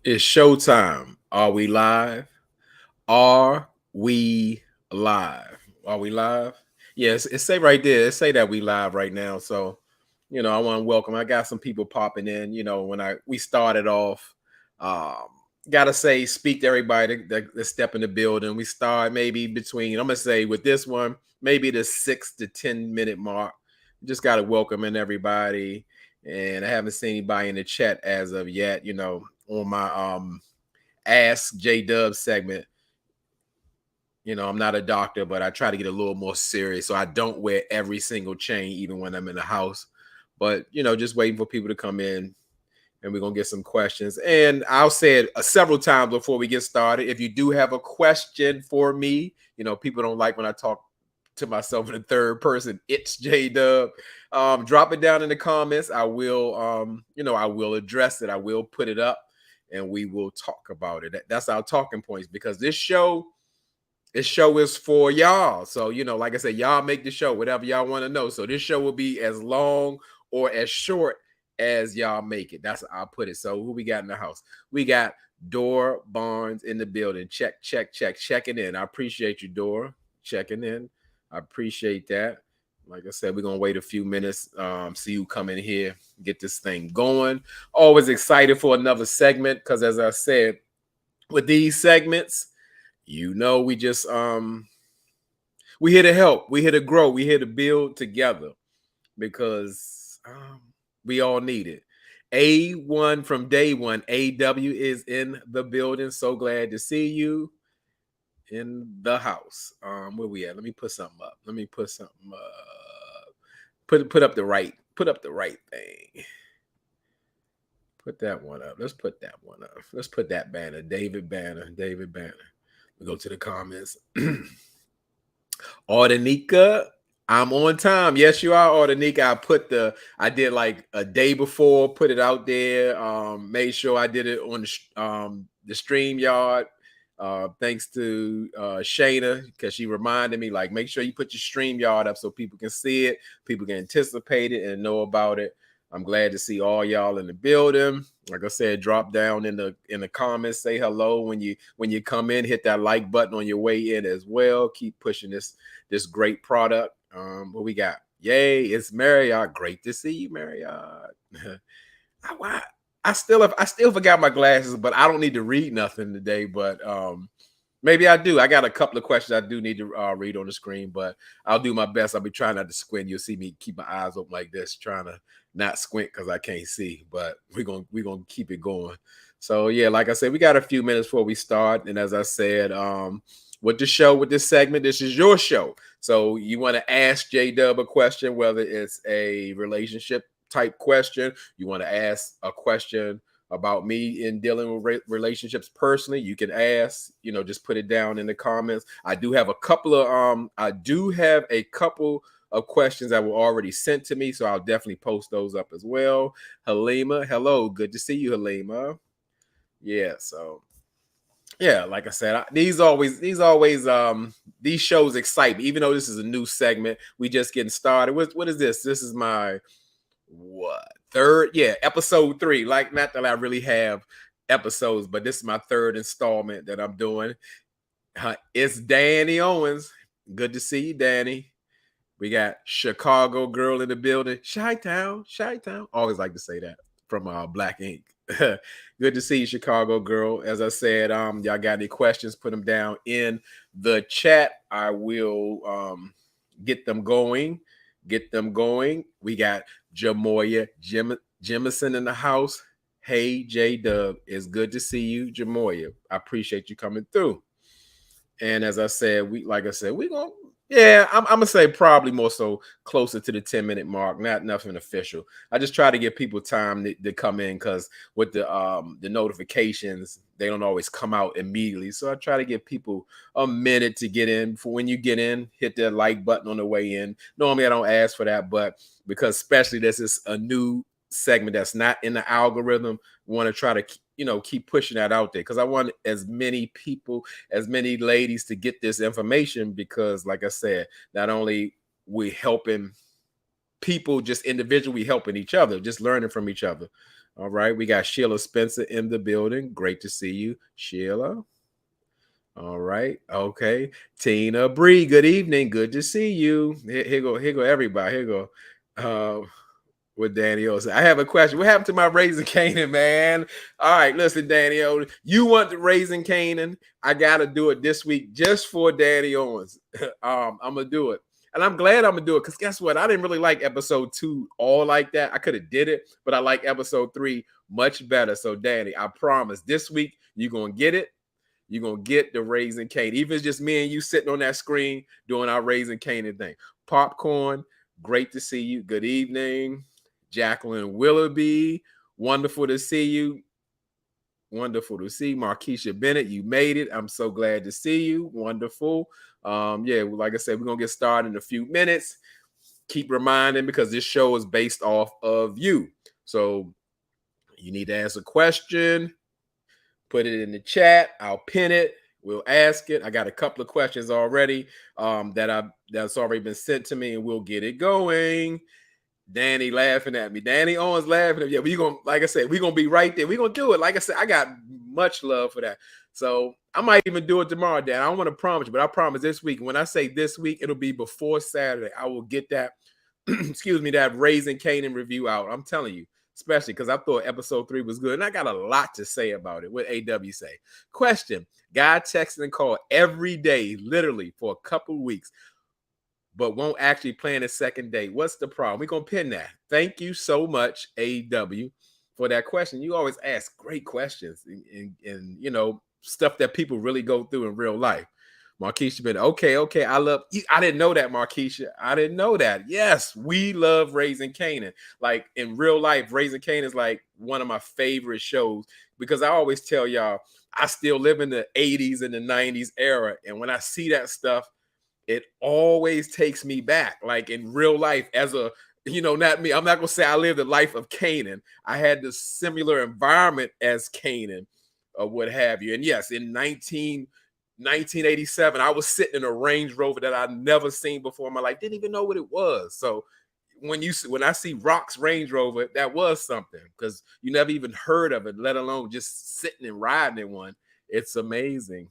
It's showtime. Are we live? Are we live? Are we live? Yes, it say right there. It say that we live right now. So, I want to welcome. I got some people popping in. When we started off, um, gotta say, speak to everybody that step in the building. We start maybe between. I'm gonna say with this one, maybe the 6 to 10 minute mark. Just gotta welcome in everybody, and I haven't seen anybody in the chat as of yet. On my Ask JDUB segment. I'm not a doctor, but I try to get a little more serious. So I don't wear every single chain, even when I'm in the house. But, just waiting for people to come in and we're going to get some questions. And I'll say it several times before we get started. If you do have a question for me, people don't like when I talk to myself in the third person. It's JDub. Drop it down in the comments. I will address it. I will put it up and we will talk about it. That's our talking points because this show is for y'all. So, like I said, y'all make the show, whatever y'all want to know. So this show will be as long or as short as y'all make it. That's how I put it. So who we got in the house? We got Dora Barnes in the building. Checking in. I appreciate you, Dora, checking in. I appreciate that. Like I said, we're gonna wait a few minutes, see you come in here, get this thing going. Always excited for another segment because, as I said, with these segments, we just we here to help, we here to grow, we here to build together because we all need it. A1 from day one, AW is in the building. So glad to see you in the house. Where we at? Let me put something up. Let me put something up. Put up the right thing. Put that one up. Let's put that one up. Let's put that banner. David Banner. We go to the comments. Ordanika, I'm on time. Yes, you are, Ordanika. I did like a day before, put it out there. Made sure I did it on the StreamYard. Thanks to Shayna, because she reminded me, like, make sure you put your StreamYard up so people can see it, people can anticipate it and know about it. I'm glad to see all y'all in the building. Like I said, drop down in the comments, say hello when you come in, hit that like button on your way in as well. Keep pushing this great product. What we got? Yay, it's Marriott. Great to see you, Marriott. I still forgot my glasses, but I don't need to read nothing today. But maybe I do. I got a couple of questions I do need to read on the screen, but I'll do my best. I'll be trying not to squint. You'll see me keep my eyes open like this, trying to not squint because I can't see. But we're gonna keep it going. So yeah, like I said, we got a few minutes before we start. And as I said, with this segment, this is your show. So you want to ask J-Dub a question, whether it's a relationship type question, you want to ask a question about me in dealing with relationships personally, you can ask, just put it down in the comments. I do have a couple of questions that were already sent to me, so I'll definitely post those up as well. Halima, hello, good to see you, Halima. Yeah, so yeah, like I said, these shows excite me. Even though this is a new segment, we just getting started. What is this? This is my third, yeah, episode 3. Like, not that I really have episodes, but this is my third installment that I'm doing. It's Danny Owens. Good to see you, Danny. We got Chicago girl in the building. Chi-town. Always like to say that from Black Ink. Good to see you, Chicago girl. As I said, y'all got any questions, put them down in the chat. I will get them going. We got Jamoya Jemison in the house. Hey, J-Dub, it's good to see you, Jamoya. I appreciate you coming through. And as I said, we gonna, yeah, I'm gonna say probably more so closer to the 10-minute mark, nothing official. I just try to give people time to come in because with the notifications, they don't always come out immediately. So I try to give people a minute to get in. For when you get in, hit that like button on the way in. Normally I don't ask for that, but because especially this is a new segment that's not in the algorithm, we want to try to keep pushing that out there because I want as many people, as many ladies to get this information because, like I said, not only we helping people just individually, helping each other, just learning from each other. All right, we got Sheila Spencer in the building. Great to see you, Sheila. All right, okay. Tina Bree, good evening. Good to see you. Here go everybody. Here go. With Danny O. I have a question. What happened to my Raising Canaan, man? All right, listen, Danny O. You want the Raising Canaan? I gotta do it this week just for Danny Owens. I'm gonna do it. And I'm glad I'm gonna do it because guess what? I didn't really like episode 2 all like that. I could have did it, but I like episode 3 much better. So, Danny, I promise this week you're gonna get it. You're gonna get the Raising Canaan. Even if it's just me and you sitting on that screen doing our Raising Canaan thing. Popcorn, great to see you. Good evening. Jacqueline Willoughby, wonderful to see you. Wonderful to see. Markeisha Bennett, you made it. I'm so glad to see you. Wonderful. Yeah, like I said, we're gonna get started in a few minutes. Keep reminding because this show is based off of you. So you need to ask a question, put it in the chat. I'll pin it. We'll ask it. I got a couple of questions already that's already been sent to me, and we'll get it going. Danny laughing at me. Danny Owens laughing at me. Yeah, we gonna, like I said, we're gonna be right there. We're gonna do it. Like I said, I got much love for that. So I might even do it tomorrow, Dan. I don't want to promise you, but I promise this week. When I say this week, it'll be before Saturday. I will get that, excuse me, that Raising Canaan review out. I'm telling you, especially because I thought episode 3 was good. And I got a lot to say about it. What AW say? Question. Guy texted and called every day, literally for a couple of weeks, but won't actually plan a second date. What's the problem? We're going to pin that. Thank you so much, AW, for that question. You always ask great questions and you know, stuff that people really go through in real life. Markeisha been okay. I didn't know that, Markeisha. I didn't know that. Yes, we love Raising Canaan. Like in real life, Raising Canaan is like one of my favorite shows because I always tell y'all I still live in the 80s and the 90s era. And when I see that stuff, it always takes me back. Like in real life, as a, you know, not me, I'm not gonna say I lived the life of Canaan. I had the similar environment as Canaan or what have you. And yes, in 1987, I was sitting in a Range Rover that I'd never seen before in my life, didn't even know what it was. So when I see Rock's Range Rover, that was something because you never even heard of it, let alone just sitting and riding in one. It's amazing.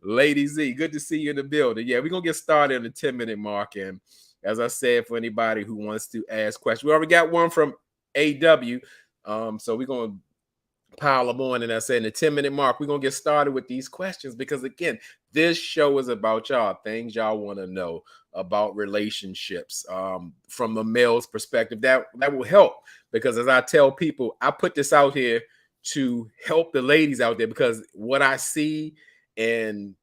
Lady Z, good to see you in the building. Yeah, we're gonna get started on the 10-minute mark. And as I said, for anybody who wants to ask questions, we already got one from AW. So we're gonna pile them on. And I said in the 10-minute mark, we're gonna get started with these questions because again, this show is about y'all, things y'all want to know about relationships from a male's perspective. That will help because as I tell people, I put this out here to help the ladies out there because what I see and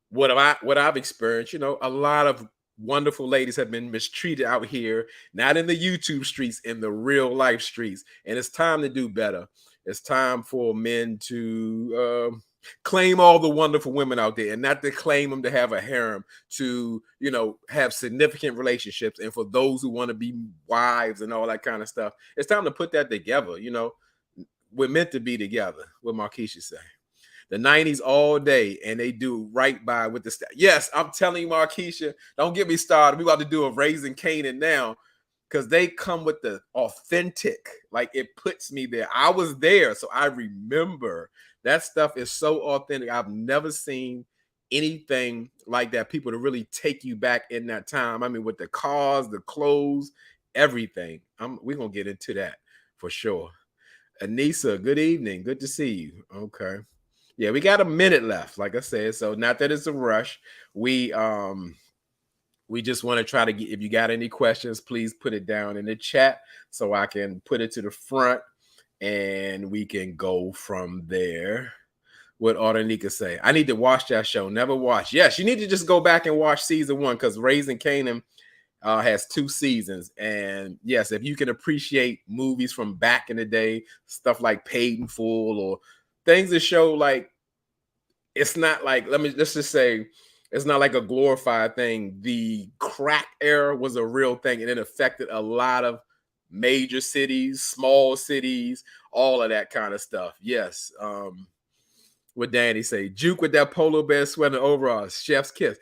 what I've experienced, you know, a lot of wonderful ladies have been mistreated out here, not in the YouTube streets, in the real life streets. And it's time to do better. It's time for men to claim all the wonderful women out there and not to claim them to have a harem, to, you know, have significant relationships. And for those who want to be wives and all that kind of stuff, it's time to put that together. You know, we're meant to be together, what Markeisha say. The 90s all day, and they do right by with the stuff. Yes, I'm telling you, Markeisha, don't get me started. We about to do a Raising Canaan now because they come with the authentic. Like it puts me there. I was there, so I remember that stuff is so authentic. I've never seen anything like that. People to really take you back in that time. I mean, with the cars, the clothes, everything. We're gonna get into that for sure. Anissa, good evening. Good to see you. Okay. Yeah, we got a minute left, like I said. So not that it's a rush. We just want to try to get, if you got any questions, please put it down in the chat so I can put it to the front and we can go from there. What Autonika say? I need to watch that show. Never watched. Yes, you need to just go back and watch season 1 because Raising Canaan has 2 seasons. And yes, if you can appreciate movies from back in the day, stuff like Paid in Full or things that show like it's not like, let's just say it's not like a glorified thing. The crack era was a real thing and it affected a lot of major cities, small cities, all of that kind of stuff. Yes. What Danny say? Juke with that polo bear sweater overalls, chef's kiss.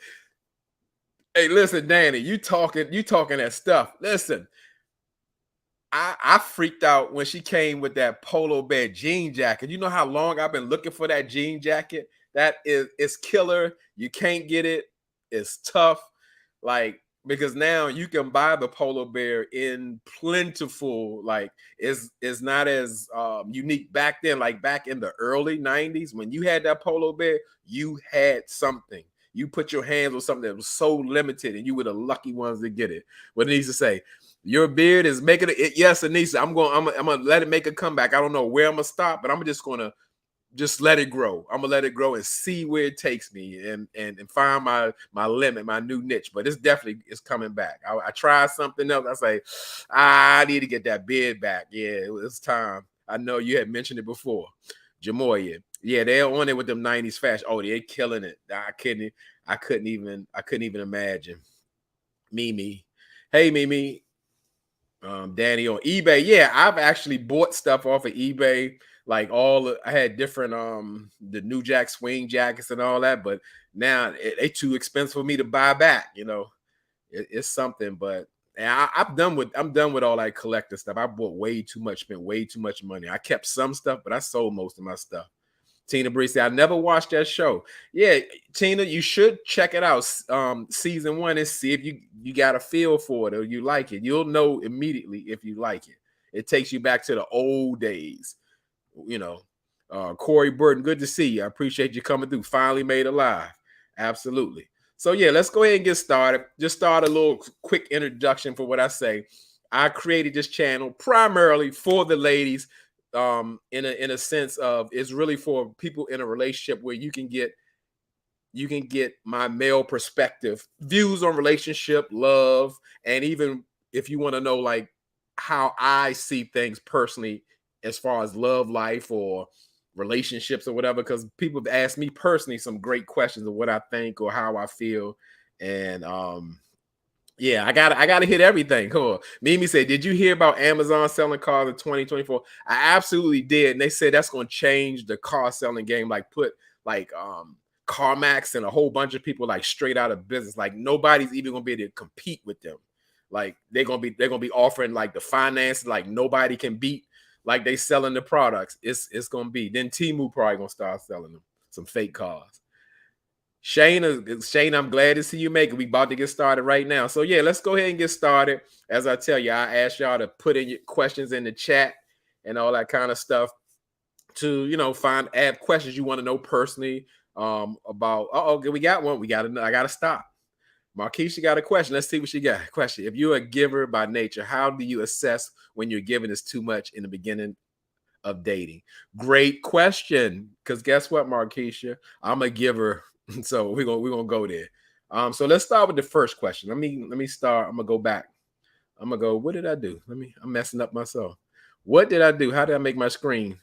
Hey, listen, Danny, you talking that stuff. Listen, I freaked out when she came with that polo bear jean jacket. You know how long I've been looking for that jean jacket? That is, it's killer. You can't get it. It's tough. Like, because now you can buy the polo bear in plentiful, like it's not as unique back then, like back in the early 90s when you had that polo bear, you had something. You put your hands on something that was so limited and you were the lucky ones to get it. What it needs to say, your beard is making it. Yes, Anissa, I'm gonna let it make a comeback. I don't know where I'm gonna stop, but I'm just gonna just let it grow. I'm gonna let it grow and see where it takes me, and find my limit, my new niche. But it's definitely it's coming back. I tried something else. I say, I need to get that beard back. Yeah, it's time. I know you had mentioned it before. Jamoya. Yeah, they're on it with them 90s fashion. Oh, they're killing it. I couldn't even imagine. Mimi. Hey Mimi. Danny on eBay. Yeah, I've actually bought stuff off of eBay. Like I had different the New Jack swing jackets and all that, but now they too expensive for me to buy back. It's something, but I'm done with all that collector stuff. I bought way too much, spent way too much money. I kept some stuff, but I sold most of my stuff. Tina Bree said, I never watched that show. Yeah, Tina, you should check it out. Season 1 and see if you got a feel for it or you like it. You'll know immediately if you like it. It takes you back to the old days. You know, Corey Burton, good to see you. I appreciate you coming through. Finally made it live. Absolutely. So yeah, let's go ahead and get started. Just start a little quick introduction for what I say. I created this channel primarily for the ladies, in a sense of it's really for people in a relationship where you can get my male perspective, views on relationship, love, and even if you want to know like how I see things personally as far as love life or relationships or whatever, because people have asked me personally some great questions of what I think or how I feel. And yeah, I gotta hit everything. Cool. Mimi said, did you hear about Amazon selling cars in 2024? I absolutely did. And they said that's gonna change the car selling game, like put like CarMax and a whole bunch of people like straight out of business. Like nobody's even gonna be able to compete with them. Like they're gonna be offering like the finance, like nobody can beat, like they selling the products. It's gonna be. Then Timu probably gonna start selling them some fake cars. Shane, I'm glad to see you make it. We about to get started right now. So yeah, let's go ahead and get started. As I tell you, I asked y'all to put in your questions in the chat and all that kind of stuff to add questions you want to know personally about. Oh, we got one. I gotta stop. Marquisha got a question. Let's see what she got. Question: if you're a giver by nature, how do you assess when you're giving is too much in the beginning of dating? Great question. Because guess what, Marquisha? I'm a giver. So we're gonna go there. So let's start with the first question. Let me start. I'm gonna go back. I'm gonna go. What did I do? I'm messing up myself. What did I do? How did I make my screen?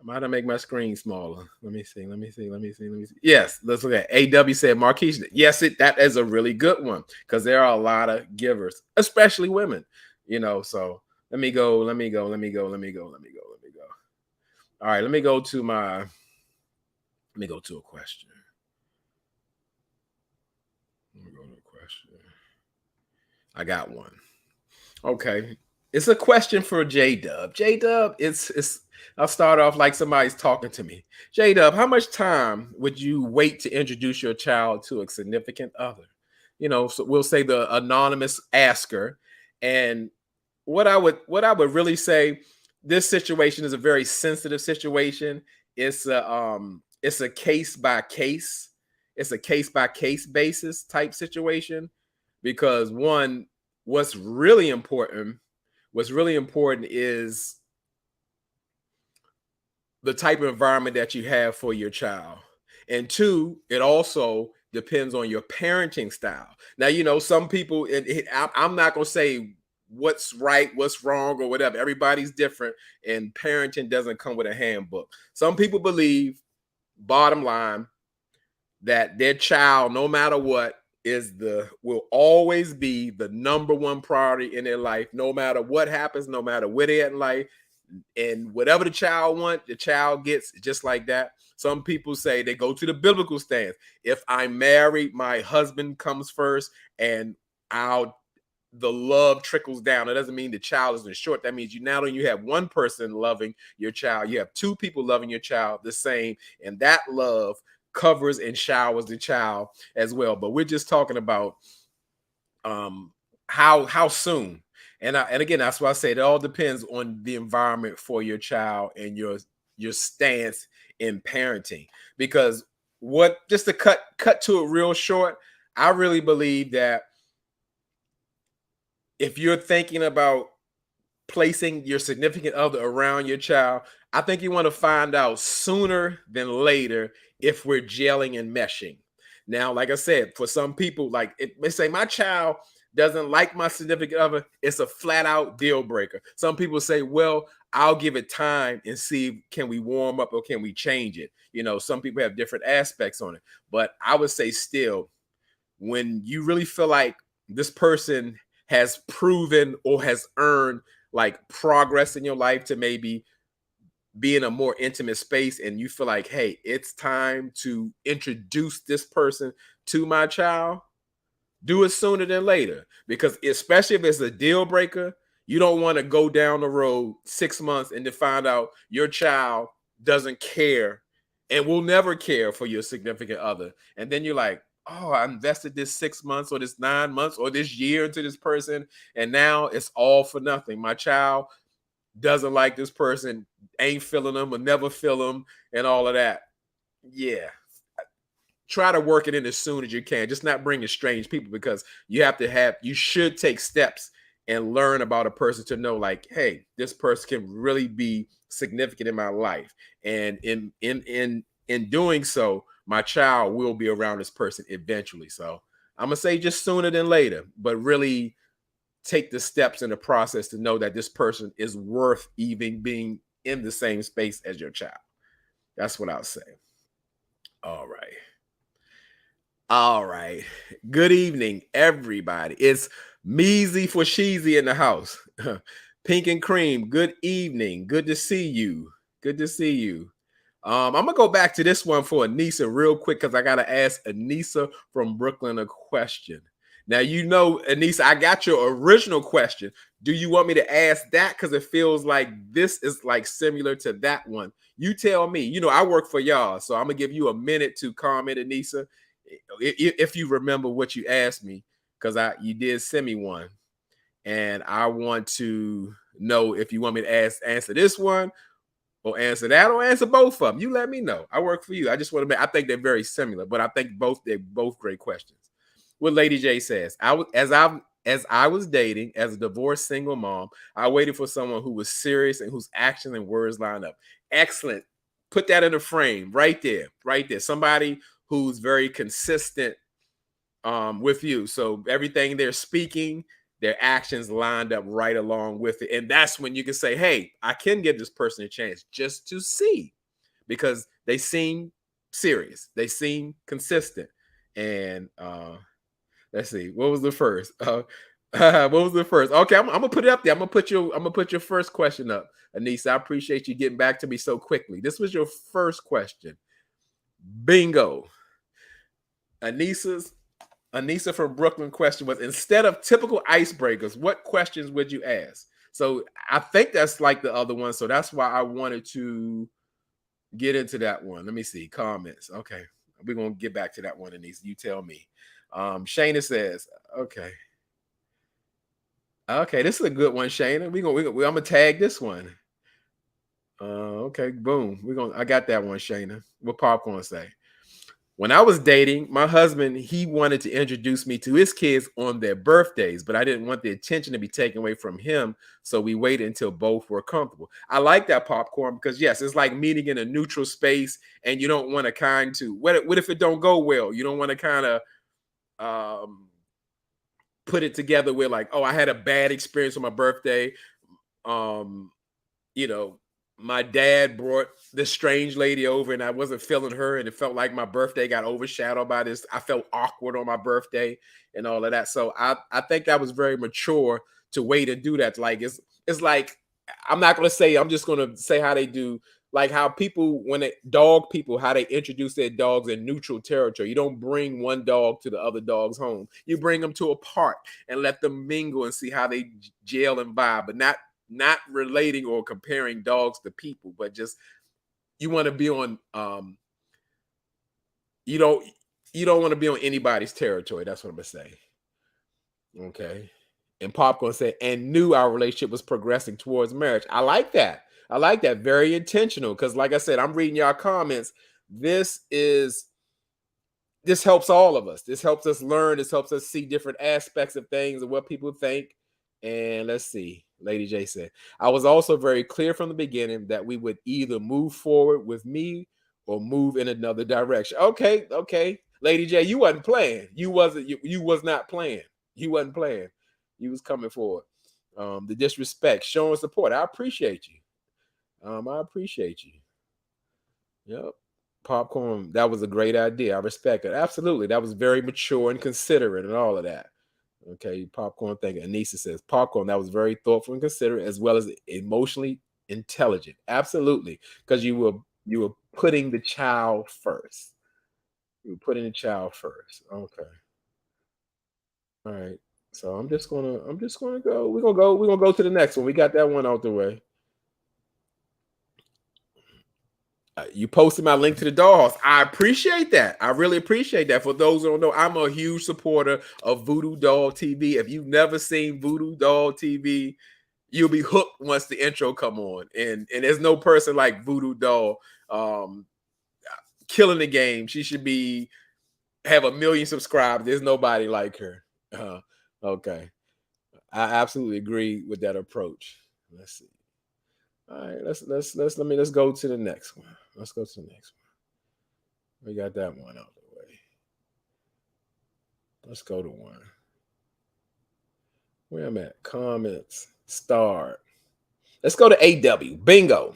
How to make my screen smaller? Let me see. Let me see. Let me see. Let me see. Yes, let's look at AW said Marquise. Yes, that is a really good one because there are a lot of givers, especially women. So let me go. Let me go. Let me go. Let me go. Let me go. Let me go. All right. Let me go to a question. Let me go to a question. I got one. Okay. It's a question for JDUB. JDUB, it's I'll start off like somebody's talking to me. JDUB, how much time would you wait to introduce your child to a significant other? So we'll say the anonymous asker. And what I would really say, this situation is a very sensitive situation. It's a case by case, basis type situation because one, what's really important is the type of environment that you have for your child. And two, it also depends on your parenting style. Now, some people, I'm not going to say what's right, what's wrong, or whatever. Everybody's different, and parenting doesn't come with a handbook. Some people believe, bottom line, that their child, no matter what, will always be the number one priority in their life, no matter what happens, no matter where they're at in life. And whatever the child wants, the child gets, just like that. Some people say they go to the biblical stance. If I'm married, my husband comes first, and I'll the love trickles down. It doesn't mean the child isn't short. That means you not only you have one person loving your child, you have two people loving your child the same, and that love covers and showers the child as well. But we're just talking about um how soon. And again, that's why I say it all depends on the environment for your child and your stance in parenting. Because what just to cut to it real short, I really believe that if you're thinking about placing your significant other around your child, I think you want to find out sooner than later if we're gelling and meshing. Now, like I said, for some people, like it may say my child doesn't like my significant other, it's a flat out deal breaker. Some people say, well, I'll give it time and see can we warm up or can we change it. Some people have different aspects on it, but I would say still, when you really feel like this person has proven or has earned like progress in your life to maybe be in a more intimate space, and you feel like, hey, it's time to introduce this person to my child, do it sooner than later. Because especially if it's a deal breaker, you don't want to go down the road 6 months and to find out your child doesn't care and will never care for your significant other. And then you're like, oh, I invested this 6 months or this 9 months or this year into this person, and now it's all for nothing. My child doesn't like this person, ain't feeling them, or never feel them, and all of that. Yeah. Try to work it in as soon as you can. Just not bringing strange people, because you should take steps and learn about a person to know, like, hey, this person can really be significant in my life. And in doing so, my child will be around this person eventually. So I'm gonna say just sooner than later, but really take the steps in the process to know that this person is worth even being in the same space as your child. That's what I'll say. All right. All right. Good evening, everybody. It's Measy for Sheezy in the house. Pink and Cream, good evening. Good to see you. Good to see you. I'm gonna go back to this one for Anissa real quick because I gotta ask Anissa from Brooklyn a question. Now, Anissa, I got your original question. Do you want me to ask that? Because it feels like this is like similar to that one. You tell me. I work for y'all, so I'm gonna give you a minute to comment, Anissa, if you remember what you asked me, because you did send me one, and I want to know if you want me to answer this one or answer that or answer both of them. You let me know. I work for you. I just want to I think they're very similar, but I think they're both great questions. What Lady J says, as I was dating as a divorced single mom, I waited for someone who was serious and whose actions and words line up. Excellent. Put that in a frame right there, right there. Somebody who's very consistent with you. So everything they're speaking, their actions lined up right along with it. And that's when you can say, hey, I can give this person a chance just to see, because they seem serious. They seem consistent. And let's see, what was the first? What was the first? Okay, I'm gonna put it up there. I'm gonna put your first question up, Anissa. I appreciate you getting back to me so quickly. This was your first question. Bingo. Anissa from Brooklyn question was, instead of typical icebreakers, what questions would you ask? So I think that's like the other one. So that's why I wanted to get into that one. Let me see. Comments. Okay. We're going to get back to that one, Anissa. You tell me. Shayna says, okay. Okay, this is a good one, Shayna. I'm gonna tag this one. Okay, boom. I got that one, Shayna. What Popcorn say? When I was dating, my husband, he wanted to introduce me to his kids on their birthdays, but I didn't want the attention to be taken away from him. So we waited until both were comfortable. I like that, Popcorn, because yes, it's like meeting in a neutral space, and you don't want to what if it don't go well? You don't want to kind of put it together with like, oh, I had a bad experience on my birthday. You know, my dad brought this strange lady over and I wasn't feeling her, and it felt like my birthday got overshadowed by this. I felt awkward on my birthday and all of that. So I think that was very mature to wait and do that. Like it's like, I'm not gonna say, I'm just gonna say how they do Like how people, when they dog people, how they introduce their dogs in neutral territory. You don't bring one dog to the other dog's home. You bring them to a park and let them mingle and see how they gel and vibe, but not relating or comparing dogs to people, but just you want to be on you don't you don't want to be on anybody's territory. That's what I'm gonna say. Okay. And Popcorn said, and knew our relationship was progressing towards marriage. I like that. I like that. Very intentional. Because, like I said, I'm reading y'all comments. This is this helps all of us. This helps us learn. This helps us see different aspects of things and what people think. And let's see. Lady J said, I was also very clear from the beginning that we would either move forward with me or move in another direction. Okay, okay. Lady J, you wasn't playing. You was not playing. You wasn't playing. You was coming forward. The disrespect, showing support. I appreciate you. I appreciate you. Yep. Popcorn, that was a great idea. I respect it. Absolutely. That was very mature and considerate and all of that. Okay, Popcorn, thank you. Anissa says, Popcorn, that was very thoughtful and considerate as well as emotionally intelligent. Absolutely. Because you were putting the child first. You were putting the child first. Okay. All right. So I'm just gonna go. We're gonna go to the next one. We got that one out the way. You posted my link to the dollhouse. I appreciate that. I really appreciate that. For those who don't know, I'm a huge supporter of Voodoo Doll TV. If you've never seen Voodoo Doll TV, you'll be hooked once the intro come on. And there's no person like Voodoo Doll, killing the game. She should be have 1 million subscribers. There's nobody like her. Okay, I absolutely agree with that approach. Let's see. All right, let's go to the next one. Let's go to the next one. We got that one out of the way. Let's go to one. Where I'm at? Comments. Start. Let's go to AW. Bingo.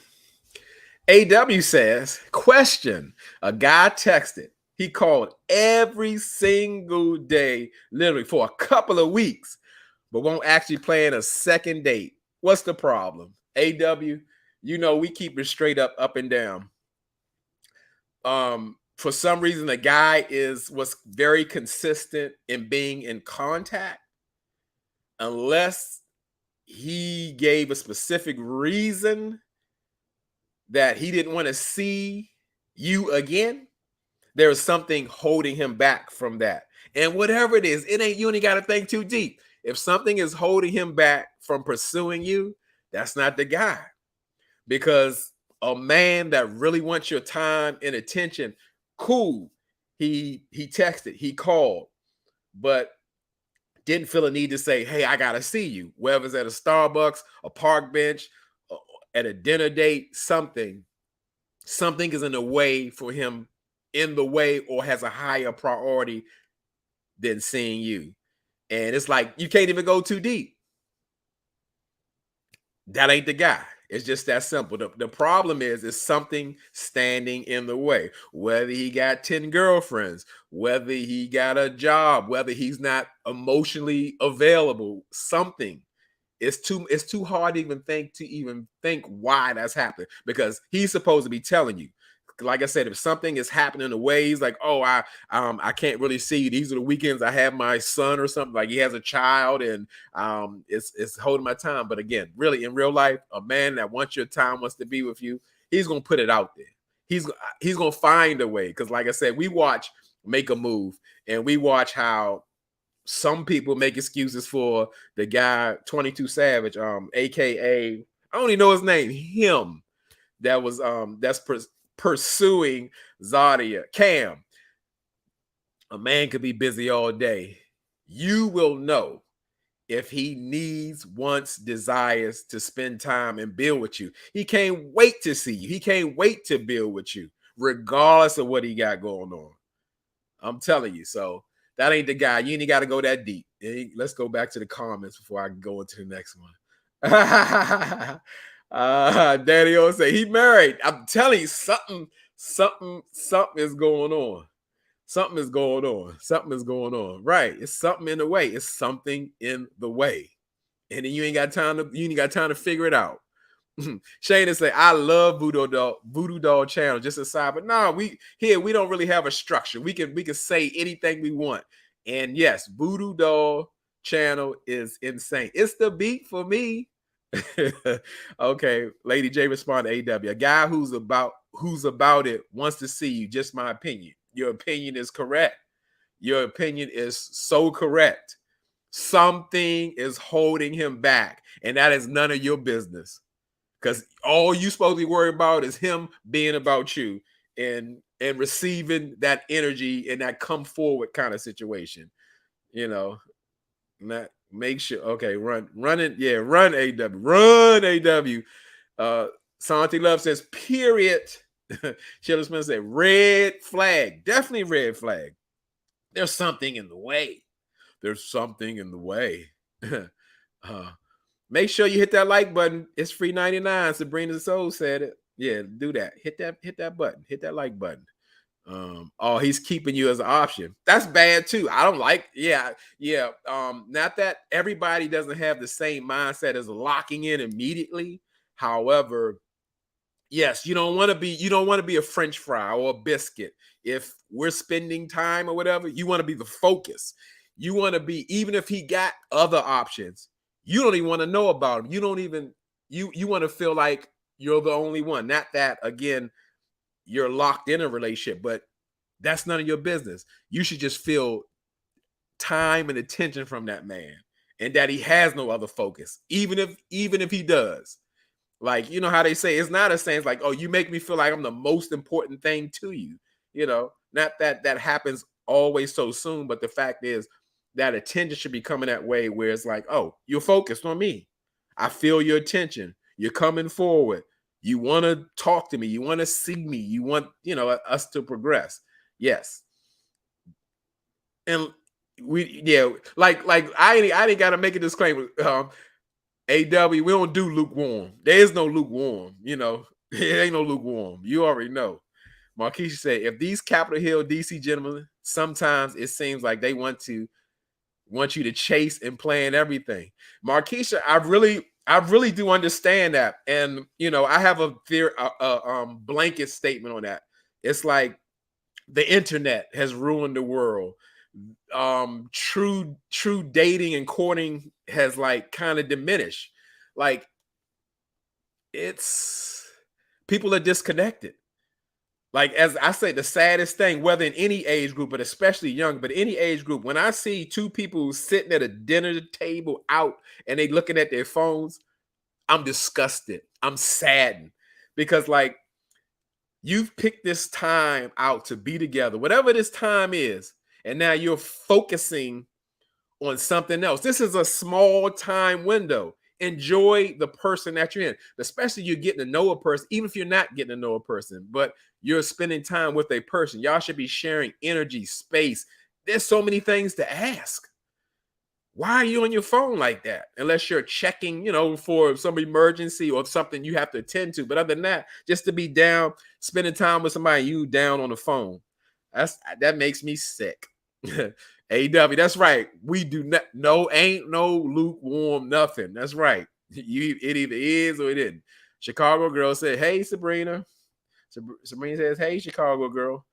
AW says, question. A guy texted. He called every single day, literally for a couple of weeks, but won't actually plan a second date. What's the problem? AW, we keep it straight up and down. For some reason, the guy was very consistent in being in contact, unless he gave a specific reason that he didn't want to see you again. There's something holding him back from that. And whatever it is, you ain't got to think too deep. If something is holding him back from pursuing you, that's not the guy. Because a man that really wants your time and attention, cool. He texted, he called, but didn't feel a need to say, hey, I gotta see you. Whether it's at a Starbucks, a park bench, at a dinner date, something is in the way for him, or has a higher priority than seeing you. And it's like you can't even go too deep. That ain't the guy. It's just that simple. The problem is something standing in the way. Whether he got 10 girlfriends, whether he got a job, whether he's not emotionally available, something. It's too hard to even think why that's happening, because he's supposed to be telling you. Like I said, if something is happening in ways like, oh, I can't really see you. These are the weekends I have my son or something, like he has a child and it's holding my time. But again, really in real life, a man that wants your time, wants to be with you, he's gonna put it out there. He's gonna find a way. Because like I said, we watch Make a Move, and we watch how some people make excuses for the guy 22 Savage, aka I don't even know his name, him that was that's pursuing Zadia. Cam, a man could be busy all day. You will know if he needs, wants, desires to spend time and build with you. He can't wait to see you. He can't wait to build with you, regardless of what he got going on. I'm telling you. So that ain't the guy. You ain't got to go that deep. Let's go back to the comments before I go into the next one. Daddy O say he married. I'm telling you, something is going on. Something is going on. Something is going on. Right. It's something in the way. It's something in the way. And then you ain't got time to figure it out. Shayna say, I love Voodoo Doll channel. Just aside, but no, we don't really have a structure. We can say anything we want. And yes, Voodoo Doll channel is insane. It's the beat for me. Okay, Lady J respond to AW. A guy who's about it wants to see you. Just my opinion. Your opinion is correct. Your opinion is so correct. Something is holding him back, and that is none of your business. Because all you supposed to be worried about is him being about you and receiving that energy and that come forward kind of situation. You know, not make sure. Okay, run it. Yeah, run AW. Santi Love says, period. Sheila Smith said, red flag. Definitely red flag. There's something in the way. There's something in the way. Make sure you hit that like button. It's free 99. Sabrina Soul said it. Yeah, do that. Hit that button. Hit that like button. Oh, he's keeping you as an option. That's bad too. I don't like, yeah. Not that everybody doesn't have the same mindset as locking in immediately. However, yes, you don't want to be a French fry or a biscuit. If we're spending time or whatever, you want to be the focus. You want to be, even if he got other options, you don't even want to know about him. You don't even, you want to feel like you're the only one. Not that, again, you're locked in a relationship, but that's none of your business. You should just feel time and attention from that man, and that he has no other focus, even if he does. Like, you know how they say, it's not a saying, it's like, oh, you make me feel like I'm the most important thing to you. Not that happens always so soon, but the fact is that attention should be coming that way, where it's like, oh, you're focused on me. I feel your attention. You're coming forward. You want to talk to me. You want to see me. You want, us to progress. Yes. And like I ain't got to make a disclaimer. AW, we don't do lukewarm. There is no lukewarm. It ain't no lukewarm. You already know. Marquisha said, if these Capitol Hill DC gentlemen, sometimes it seems like they want you to chase and plan everything. Marquisha, I really do understand that. And I have a blanket statement on that. It's like the internet has ruined the world. True dating and courting has like kind of diminished. Like, it's people are disconnected. Like, as I say, the saddest thing, whether in any age group, but especially young, but any age group, when I see two people sitting at a dinner table out and they looking at their phones, I'm disgusted. I'm saddened, because like, you've picked this time out to be together, whatever this time is, and now you're focusing on something else. This is a small time window. Enjoy the person that you're in, especially you're getting to know a person, even if you're not getting to know a person, but you're spending time with a person. Y'all should be sharing energy, space. There's so many things to ask. Why are you on your phone like that? Unless you're checking, for some emergency or something you have to attend to. But other than that, just to be down, spending time with somebody, you down on the phone. That makes me sick. AW, that's right. We do not, no, ain't no lukewarm nothing. That's right. It either is or it isn't. Chicago girl said, hey, Sabrina. Sabrina says, hey, Chicago girl.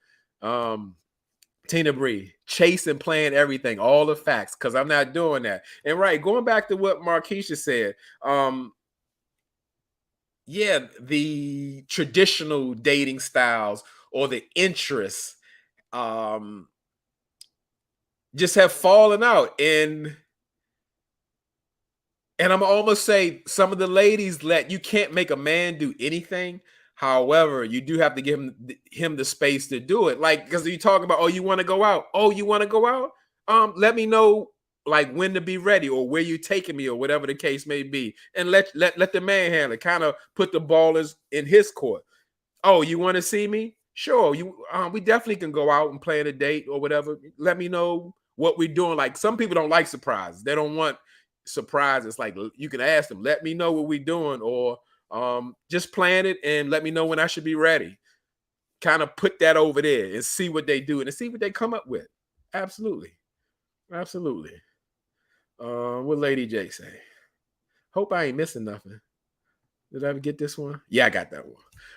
Tina Bree, chase and plan everything, all the facts, because I'm not doing that. And right, going back to what Marquisha said, the traditional dating styles or the interests just have fallen out. And I'm almost say some of the ladies you can't make a man do anything. However, you do have to give him the space to do it. Like, because you talk about, oh, you want to go out? Oh, you want to go out? Let me know like when to be ready, or where you taking me, or whatever the case may be. And let the man handle it. Kind of put the ball in his court. Oh, you want to see me? Sure. We definitely can go out and plan a date or whatever. Let me know what we're doing. Like, some people don't like surprises. They don't want surprises. Like, you can ask them, let me know what we're doing, or just plan it and let me know when I should be ready. Kind of put that over there and see what they do and see what they come up with. Absolutely. What Lady J say? Hope I ain't missing nothing. Did I ever get this one? Yeah, I got that one.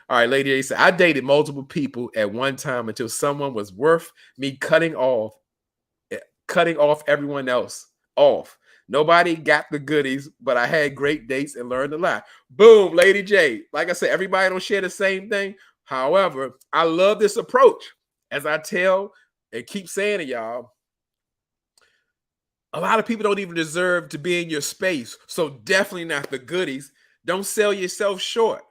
All right, Lady A said, I dated multiple people at one time until someone was worth me cutting off everyone else off. Nobody got the goodies, but I had great dates and learned a lot. Boom, Lady J. Like I said, everybody don't share the same thing. However, I love this approach. As I tell and keep saying to y'all, a lot of people don't even deserve to be in your space. So definitely not the goodies. Don't sell yourself short.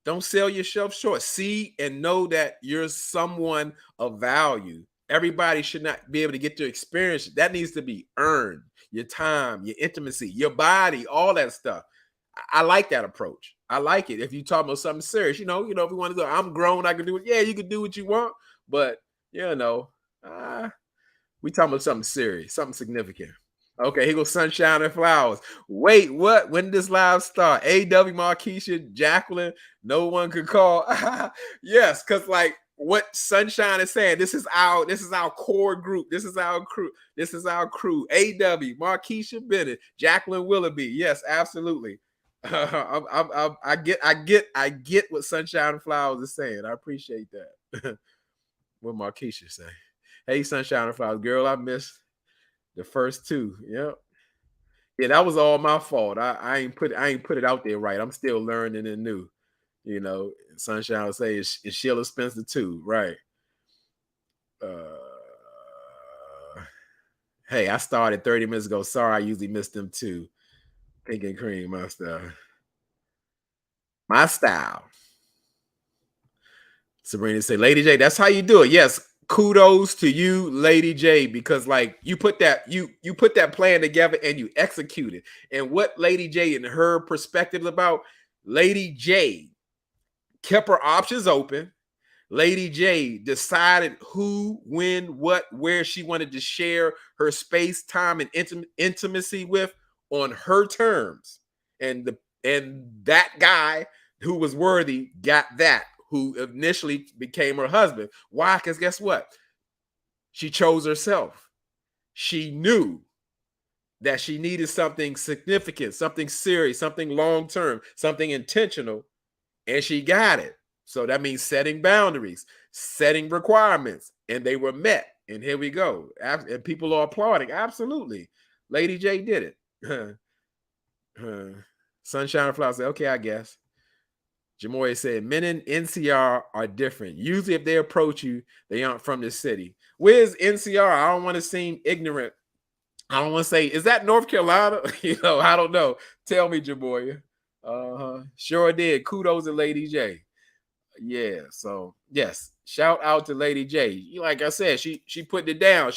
Don't sell yourself short. See and know that you're someone of value. Everybody should not be able to get to experience. That needs to be earned. Your time, your intimacy, your body, all that stuff. I like that approach. I like it. If you talk about something serious, if you want to go, I'm grown, I can do it. Yeah, you can do what you want, but uh, we talking about something serious, something significant. Okay, here goes Sunshine and Flowers. Wait, what? When did this live start? AW, Markeisha, Jacqueline, no one could call. Yes, because like what Sunshine is saying, this is our core group. This is our crew. This is our crew. AW, Markeisha Bennett, Jacqueline Willoughby. Yes, absolutely. I get what Sunshine and Flowers is saying. I appreciate that. What Markeisha say? Hey, Sunshine and Flowers, girl, I missed the first two. Yep. Yeah, that was all my fault. I ain't put it out there right. I'm still learning and new. Sunshine will say it's Sheila Spencer too, right? Uh hey, I started 30 minutes ago. Sorry, I usually miss them too. Pink and cream, my style. My style. Sabrina say, Lady J, that's how you do it. Yes, kudos to you, Lady J, because like you put that plan together and you execute it. And what Lady J and her perspective about, Lady J kept her options open. Lady J decided who, when, what, where she wanted to share her space, time, and intimacy with on her terms. And that guy who was worthy got that, who initially became her husband. Why? Because guess what? She chose herself. She knew that she needed something significant, something serious, something long term, something intentional, and she got it. So that means setting boundaries, setting requirements, and they were met. And here we go. And people are applauding. Absolutely. Lady J did it. Sunshine and Flower said, okay, I guess. Jamoya said, men in NCR are different. Usually if they approach you, they aren't from the city. Where's NCR? I don't want to seem ignorant. I don't want to say, is that North Carolina? I don't know. Tell me, Jamoya. Sure did. Kudos to Lady J. Yeah. So yes, shout out to Lady J. Like I said, she put it down.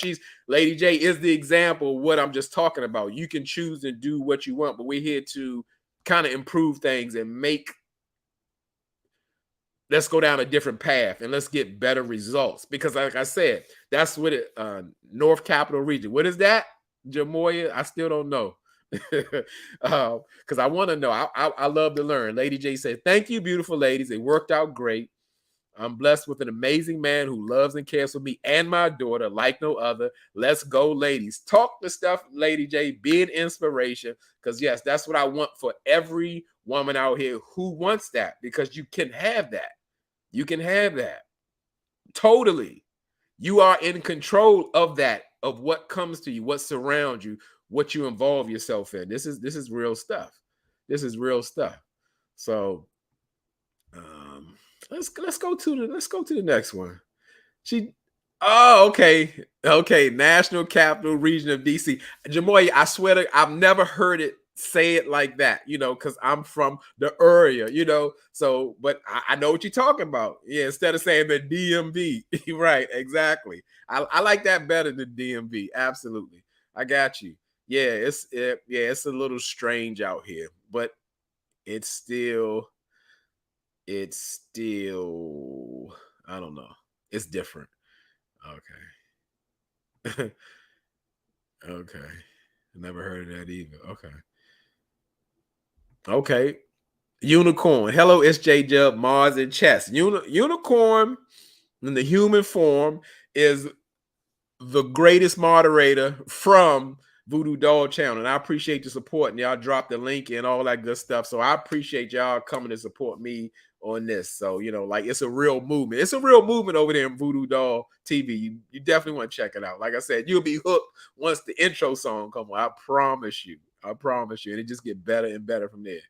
Lady J is the example of what I'm just talking about. You can choose and do what you want, but we're here to kind of improve things and let's go down a different path and let's get better results. Because like I said, that's what it North Capital Region. What is that? Jamoya? I still don't know. Because I want to know. I love to learn. Lady J said, thank you, beautiful ladies. It worked out great. I'm blessed with an amazing man who loves and cares for me and my daughter like no other. Let's go, ladies. Talk the stuff, Lady J. Be an inspiration. Because, yes, that's what I want for every woman out here who wants that. Because you can have that. You can have that. Totally. You are in control of that, of what comes to you, what surrounds you, what you involve yourself in. This is real stuff. This is real stuff. So let's go to the next one. Okay. National Capital Region of DC. Jamoya, I swear to, I've never heard it say it like that, because I'm from the area, so but I know what you're talking about. Yeah, instead of saying the DMV. Right, exactly. I like that better than DMV. Absolutely. I got you. Yeah, it's a little strange out here, but it's still I don't know. It's different. Okay. Okay. Never heard of that either. Okay. Okay. Unicorn. Hello, it's JDUB, Mars, and Chess. Unicorn in the human form is the greatest moderator from Voodoo Doll channel, and I appreciate the support. And y'all drop the link and all that good stuff. So I appreciate y'all coming to support me on this. So, like it's a real movement. It's a real movement over there in Voodoo Doll TV. You definitely want to check it out. Like I said, you'll be hooked once the intro song come on. I promise you. I promise you. And it just get better and better from there.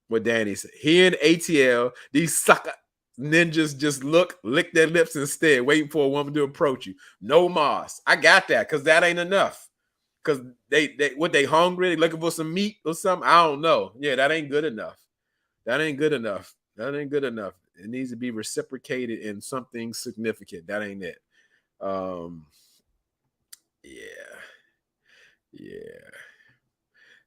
What Danny said. Here in ATL, these sucker ninjas just lick their lips instead, waiting for a woman to approach you. No Mars. I got that, because that ain't enough. Because they hungry, they looking for some meat or something. I don't know. Yeah, that ain't good enough. That ain't good enough. That ain't good enough. It needs to be reciprocated in something significant. That ain't it. Yeah.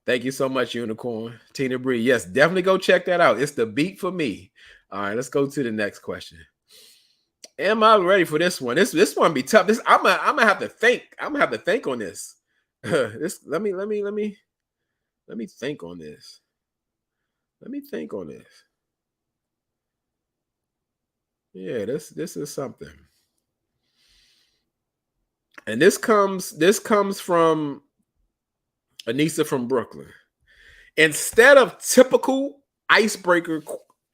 Thank you so much, Unicorn. Tina Bree. Yes, definitely go check that out. It's the beat for me. All right, let's go to the next question. Am I ready for this one? This one be tough. I'm gonna have to think. I'm gonna have to think on this. Let me think on this. Let me think on this. Yeah, this is something. And this comes from Anissa from Brooklyn. Instead of typical icebreaker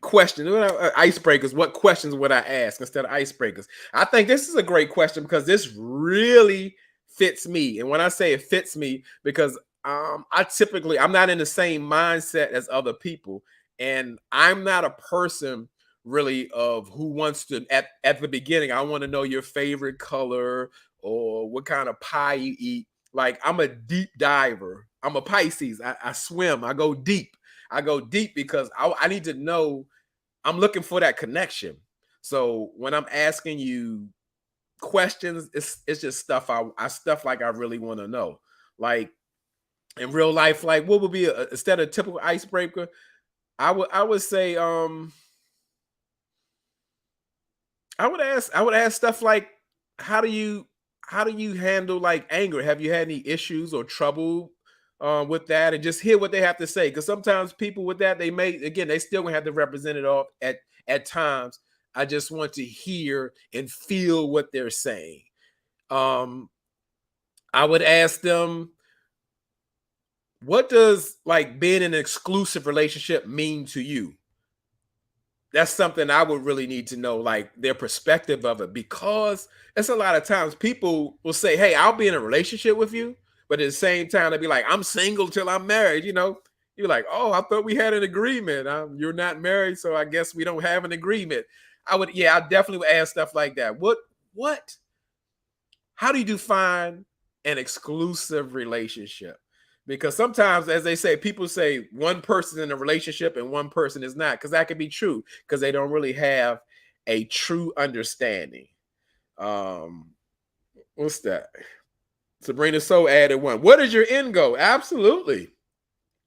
questions, icebreakers, what questions would I ask instead of icebreakers? I think this is a great question because this really fits me. And when I say it fits me, because I'm not in the same mindset as other people. And I'm not a person really of who wants to, at the beginning, I want to know your favorite color or what kind of pie you eat. Like, I'm a deep diver. I'm a Pisces. I swim. I go deep. Because I need to know. I'm looking for that connection. So when I'm asking you questions, it's just stuff I really want to know. Like in real life, like what would be instead of typical icebreaker? I would say I would ask stuff like how do you handle like anger? Have you had any issues or trouble with that? And just hear what they have to say, because sometimes people with that, they still gonna have to represent it all at times. I just want to hear and feel what they're saying. I would ask them, what does like being in an exclusive relationship mean to you? That's something I would really need to know, like their perspective of it, because it's a lot of times people will say, "Hey, I'll be in a relationship with you," but at the same time, they'll be like, "I'm single till I'm married." You're like, "Oh, I thought we had an agreement. You're not married, so I guess we don't have an agreement." I definitely would ask stuff like that. What? How do you define an exclusive relationship? Because sometimes, as they say, people say one person in a relationship and one person is not, because that could be true, because they don't really have a true understanding. What's that? Sabrina So added one. What is your end goal? Absolutely.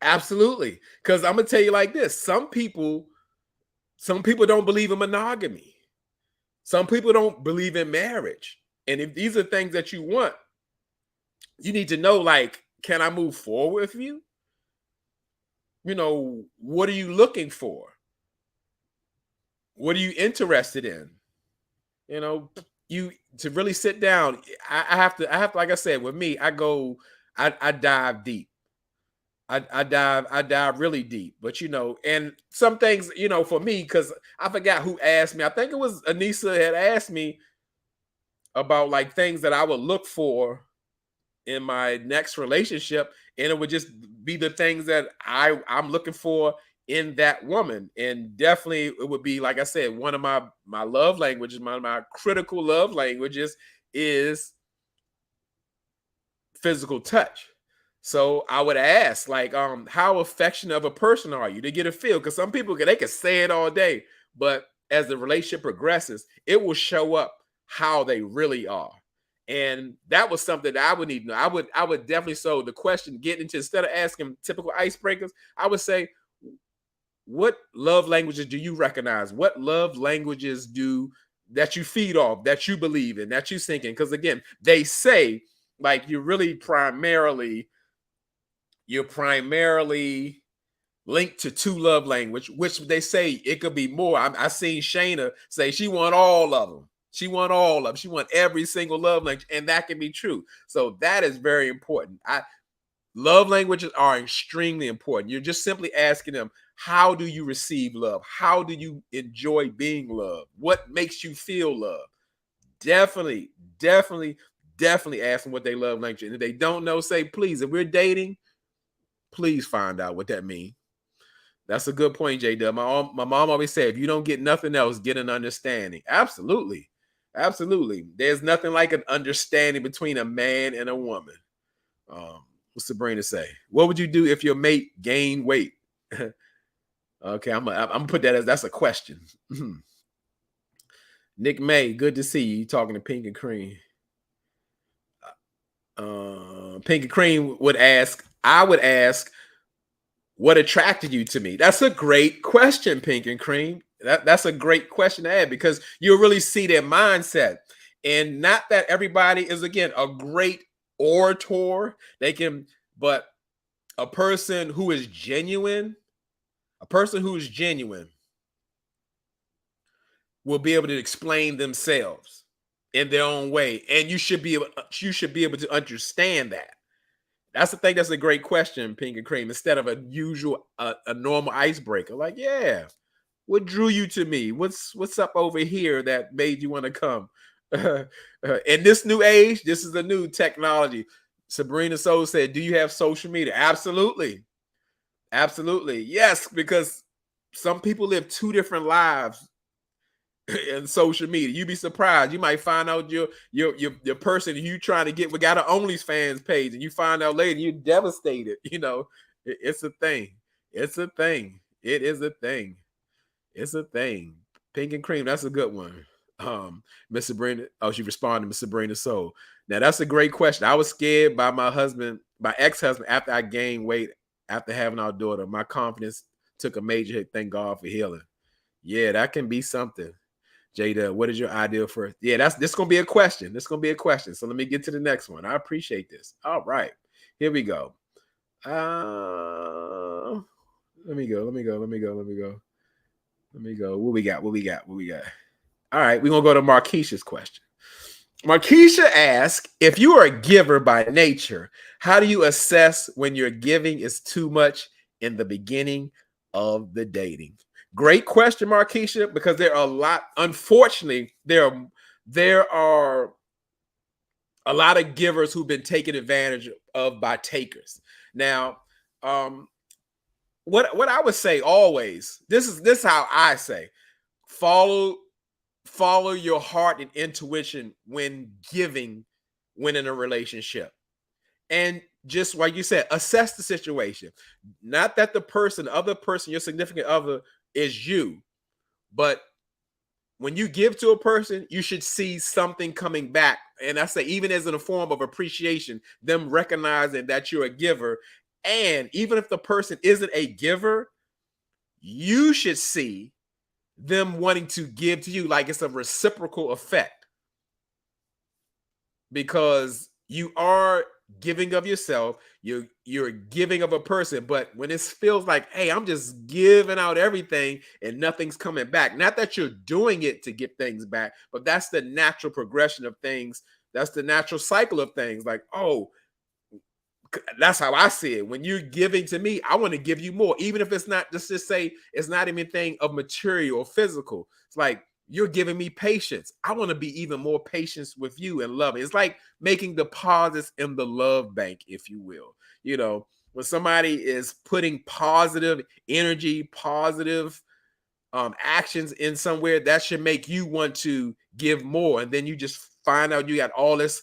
Because I'm gonna tell you like this: some people don't believe in monogamy. Some people don't believe in marriage. And if these are things that you want, you need to know, like, can I move forward with you? What are you looking for? What are you interested in? You to really sit down. I have to, like I said, with me, I dive deep. I dive really deep. But and some things, for me, because I forgot who asked me. I think it was Anissa had asked me about like things that I would look for in my next relationship, and it would just be the things that I'm looking for in that woman. And definitely it would be, like I said, one of my love languages, my critical love languages is physical touch. So I would ask, like, how affectionate of a person are you, to get a feel? Because some people they can say it all day, but as the relationship progresses, it will show up how they really are. And that was something that I would need to know. I would definitely, so the question, get into, instead of asking typical icebreakers, I would say, what love languages do you recognize? What love languages that you feed off, that you believe in, that you think in? Because again, they say like you're primarily linked to two love language, which they say it could be more. I seen Shayna say she want all of them. She want all of them. She want every single love language, and that can be true. So that is very important. Love languages are extremely important. You're just simply asking them, how do you receive love? How do you enjoy being loved? What makes you feel love? Definitely, definitely, definitely ask them what they love language. And if they don't know, say, please, if we're dating, please find out what that means. That's a good point, JDUB. My mom always said, if you don't get nothing else, get an understanding. Absolutely. Absolutely. There's nothing like an understanding between a man and a woman. What's Sabrina say? What would you do if your mate gained weight? Okay, I'm gonna put that as that's a question. Nick May, good to see you. You talking to Pink and Cream. Pink and Cream would ask, I would ask, what attracted you to me? That's a great question, Pink and Cream. That's a great question to add because you'll really see their mindset. And not that everybody is, again, a great orator. But a person who is genuine, will be able to explain themselves in their own way. And you should be able to understand that. That's the thing. That's a great question, Pink and Cream. Instead of a normal icebreaker, like, yeah, what drew you to me? What's up over here that made you want to come? In this new age, this is a new technology. Sabrina Soul said, "Do you have social media?" Absolutely, absolutely, yes. Because some people live two different lives in social media. You'd be surprised. You might find out your person you trying to get we got an OnlyFans page, and you find out later you're devastated. It's a thing. It's a thing. It is a thing. It's a thing. Pink and Cream. That's a good one. Miss Sabrina. Oh, she responded, Miss Sabrina Soul. Now that's a great question. I was scared by my ex-husband, after I gained weight after having our daughter. My confidence took a major hit. Thank God for healing. Yeah, that can be something. Jada, what is your idea for? Yeah, this gonna be a question. This gonna be a question. So let me get to the next one. I appreciate this. All right, here we go. Let me go. What we got? All right, we're gonna go to Marquisha's question. Marquisha asks, if you are a giver by nature, how do you assess when your giving is too much in the beginning of the dating? Great question, Marquisha, because there are a lot, unfortunately, there are a lot of givers who've been taken advantage of by takers. Now, what I would say always, this is how I say, follow your heart and intuition when in a relationship. And just like you said, assess the situation. Not that the other person, your significant other is you, but when you give to a person, you should see something coming back. And I say, even as in a form of appreciation, them recognizing that you're a giver. And even if the person isn't a giver, you should see them wanting to give to you, like it's a reciprocal effect, because you are giving of yourself, you're giving of a person. But when it feels like, hey, I'm just giving out everything and nothing's coming back, not that you're doing it to get things back, but that's the natural progression of things. That's the natural cycle of things. Like, oh, that's how I see it. When you're giving to me, I want to give you more, even if it's not, just say it's not anything of material or physical. It's like, you're giving me patience. I want to be even more patient with you and love. It's like making deposits in the love bank, if you will. When somebody is putting positive energy, positive actions in somewhere, that should make you want to give more. And then you just find out you got all this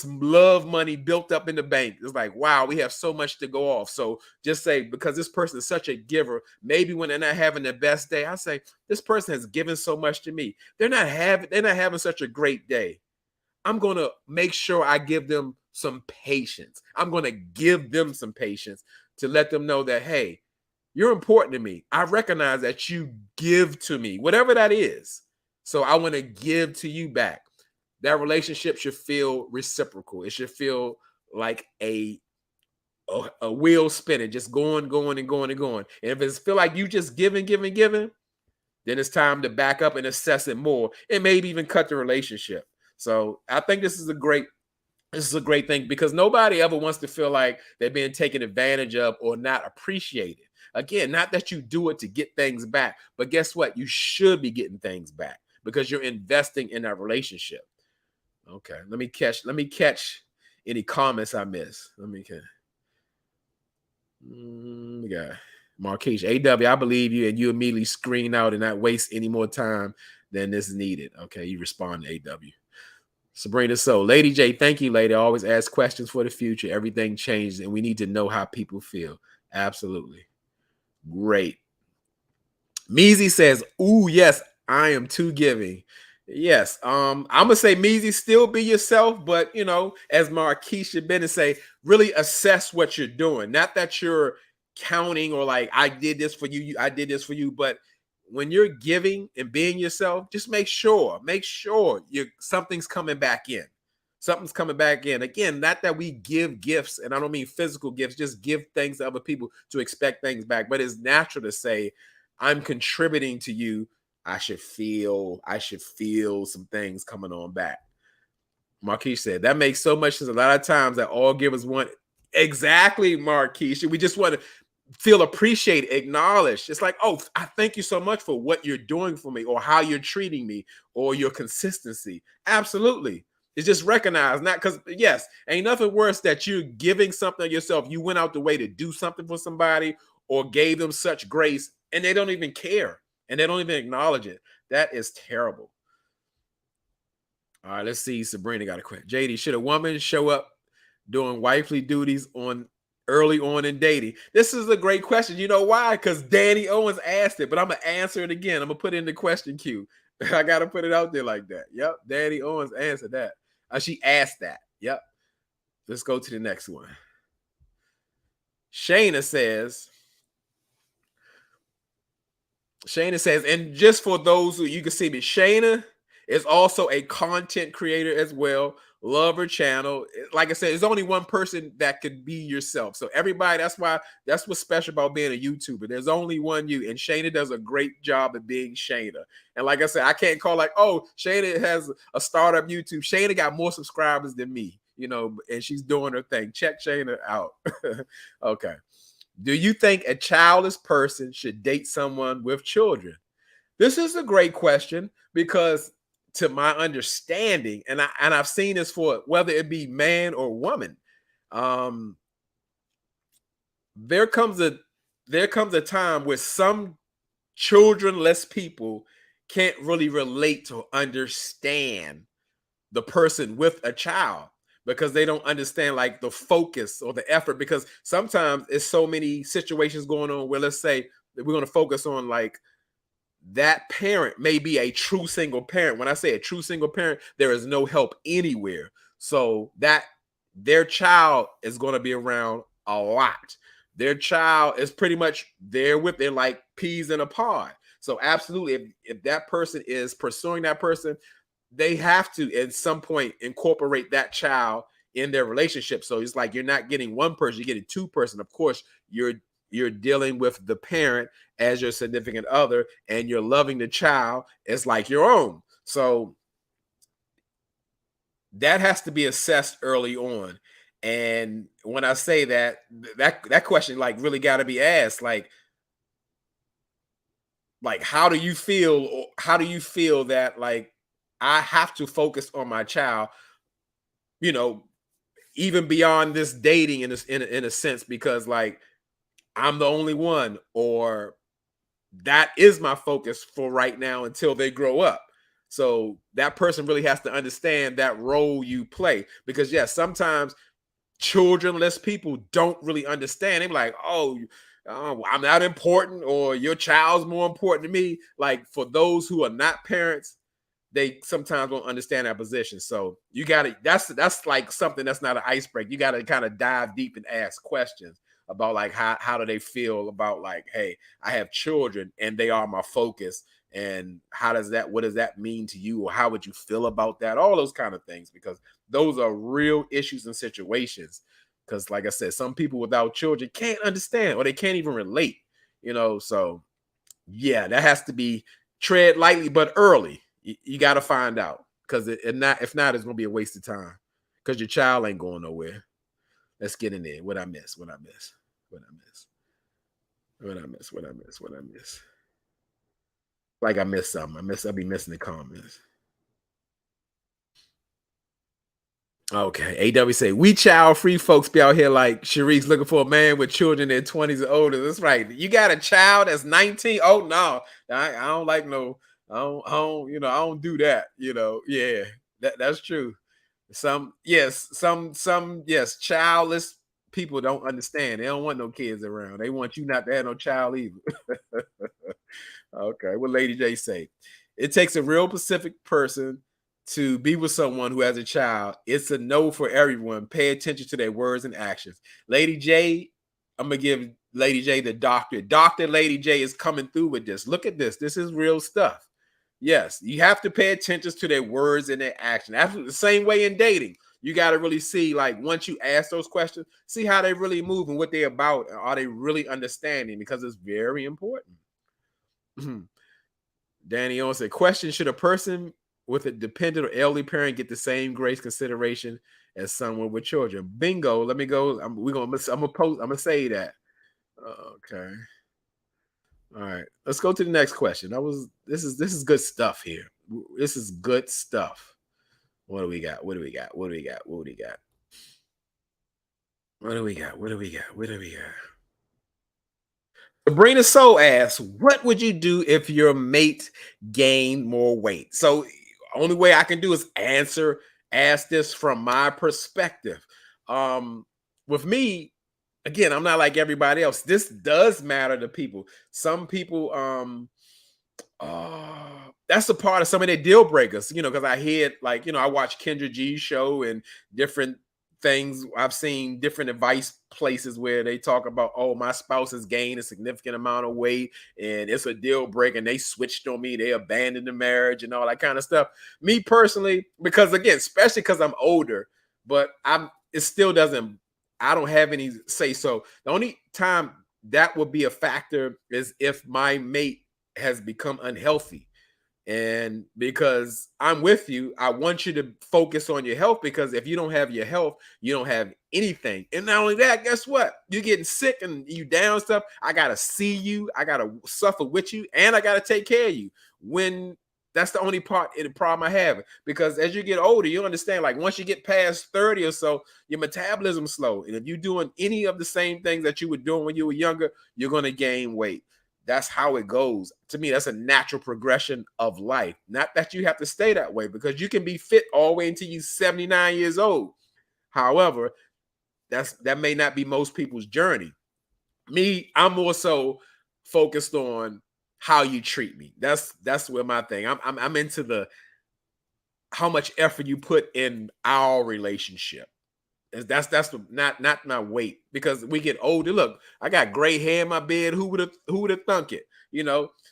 love money built up in the bank. It's like, wow, we have so much to go off. So just say, because this person is such a giver, maybe when they're not having the best day, I say, this person has given so much to me. They're not having such a great day. I'm going to make sure I give them some patience. I'm going to give them some patience to let them know that, hey, you're important to me. I recognize that you give to me, whatever that is. So I want to give to you back. That relationship should feel reciprocal. It should feel like a wheel spinning, just going. And if it feel like you just giving, then it's time to back up and assess it more, and maybe even cut the relationship. So I think this is a great thing because nobody ever wants to feel like they're being taken advantage of or not appreciated. Again, not that you do it to get things back, but guess what? You should be getting things back because you're investing in that relationship. Okay, let me catch any comments I miss. We got Marquise AW. I believe you, and you immediately screen out and not waste any more time than is needed. Okay, you respond to AW. Sabrina, so Lady J, thank you, lady. Always ask questions for the future. Everything changes, and we need to know how people feel. Absolutely. Great. Measy says, "Ooh, yes, I am too giving." Yes, I'm gonna say Measy, still be yourself, but as Marquisha Bennett say, really assess what you're doing. Not that you're counting or like I did this for you, I did this for you, but when you're giving and being yourself, just make sure you something's coming back in. Something's coming back in. Again, not that we give gifts, and I don't mean physical gifts, just give things to other people to expect things back. But it's natural to say, I'm contributing to you. I should feel some things coming on back. Marquise said that makes so much sense. A lot of times that all givers want exactly, Marquise. We just want to feel appreciated, acknowledged. It's like, oh, I thank you so much for what you're doing for me, or how you're treating me, or your consistency. Absolutely. It's just recognized, not because, yes, ain't nothing worse that you're giving something of yourself. You went out the way to do something for somebody or gave them such grace, and they don't even care and they don't even acknowledge it. That is terrible. All right, let's see. Sabrina got a question. JD, should a woman show up doing wifely duties on early on in dating? This is a great question. You know why? Because Danny Owens asked it, but I'm gonna answer it again. I'm gonna put it in the question queue. I gotta put it out there like that. Yep, Danny Owens answered that. She asked that. Yep. Let's go to the next one. Shayna says, and just for those who you can see me, Shayna is also a content creator as well. Love her channel. Like I said, there's only one person that could be yourself. So everybody, that's what's special about being a YouTuber. There's only one you, and Shayna does a great job of being Shayna. And like I said, I can't call like, oh, Shayna has a startup YouTube. Shayna got more subscribers than me, and she's doing her thing. Check Shayna out. Okay. Do you think a childless person should date someone with children? This is a great question because, to my understanding, and I've seen this for whether it be man or woman, um, there comes a time where some childrenless people can't really relate to understand the person with a child because they don't understand like the focus or the effort, because sometimes it's so many situations going on where, let's say that we're going to focus on like that parent may be a true single parent. When I say a true single parent, there is no help anywhere. So that their child is going to be around a lot. Their child is pretty much there with it like peas in a pod. So absolutely, if that person is pursuing that person, they have to at some point incorporate that child in their relationship. So it's like you're not getting one person, you're getting two person. Of course, you're dealing with the parent as your significant other, and you're loving the child as like your own. So that has to be assessed early on. And when I say that question like really got to be asked, like how do you feel, or how do you feel that like I have to focus on my child, you know, even beyond this dating in a sense, because like I'm the only one, or that is my focus for right now until they grow up. So that person really has to understand that role you play, because yes, sometimes childrenless people don't really understand. They're like, oh, I'm not important, or your child's more important to me. Like for those who are not parents, they sometimes don't understand that position. So you got to, that's like something that's not an icebreaker. You got to kind of dive deep and ask questions about like how do they feel about like, hey, I have children and they are my focus, and what does that mean to you, or how would you feel about that, all those kind of things, because those are real issues and situations. Because like I said, some people without children can't understand, or they can't even relate, so yeah, that has to be tread lightly, but early. You got to find out because if not, it's gonna be a waste of time because your child ain't going nowhere. Let's get in there. What I miss? What I miss? What I miss? What I miss? What I miss? What I miss? Like I missed something. I'll be missing the comments. Okay. AW say we child free folks be out here like Sharice looking for a man with children in 20s or older. That's right. You got a child that's 19. Oh no. I don't like no, I don't do that. Yeah, that's true. Yes, childless people don't understand. They don't want no kids around. They want you not to have no child either. Okay, what Lady J say? It takes a real Pacific person to be with someone who has a child. It's a no for everyone. Pay attention to their words and actions. Lady J, I'm gonna give Lady J the doctorate. Dr. Lady J is coming through with this. Look at this. This is real stuff. Yes, you have to pay attention to their words and their action. Absolutely the same way in dating. You got to really see, like, once you ask those questions, see how they really move and what they're about. And are they really understanding? Because it's very important. Danny Owens said, question, should a person with a dependent or elderly parent get the same grace consideration as someone with children? Bingo. Let me go. I'm gonna say that. Okay. All right. Let's go to the next question. This is good stuff here. This is good stuff. What do we got? What do we got? What do we got? What do we got? What do we got? What do we got? What do we got? Sabrina Soul asks, what would you do if your mate gained more weight? So only way I can do is ask this from my perspective. With me, again, I'm not like everybody else. This does matter to people. Some people, that's a part of some of their deal breakers, because I hear it, like, I watch Kendra G's show and different things. I've seen different advice places where they talk about, oh, my spouse has gained a significant amount of weight and it's a deal breaker and they switched on me, they abandoned the marriage and all that kind of stuff. Me personally, because again, especially because I'm older, but it still doesn't, I don't have any say so. The only time that would be a factor is if my mate has become unhealthy. And because I'm with you, I want you to focus on your health, because if you don't have your health, you don't have anything. And not only that, guess what? You're getting sick and you down stuff. I got to see you. I got to suffer with you, and I got to take care of you. When that's the only part of the problem I have, because as you get older, you understand, like, once you get past 30 or so, your metabolism's slow. And if you're doing any of the same things that you were doing when you were younger, you're going to gain weight. That's how it goes. To me, that's a natural progression of life. Not that you have to stay that way, because you can be fit all the way until you're 79 years old. However, that may not be most people's journey. Me, I'm more so focused on how you treat me. That's where my thing. I'm into the how much effort you put in our relationship. That's not my weight, because we get older. Look, I got gray hair in my beard. Who would have thunk it?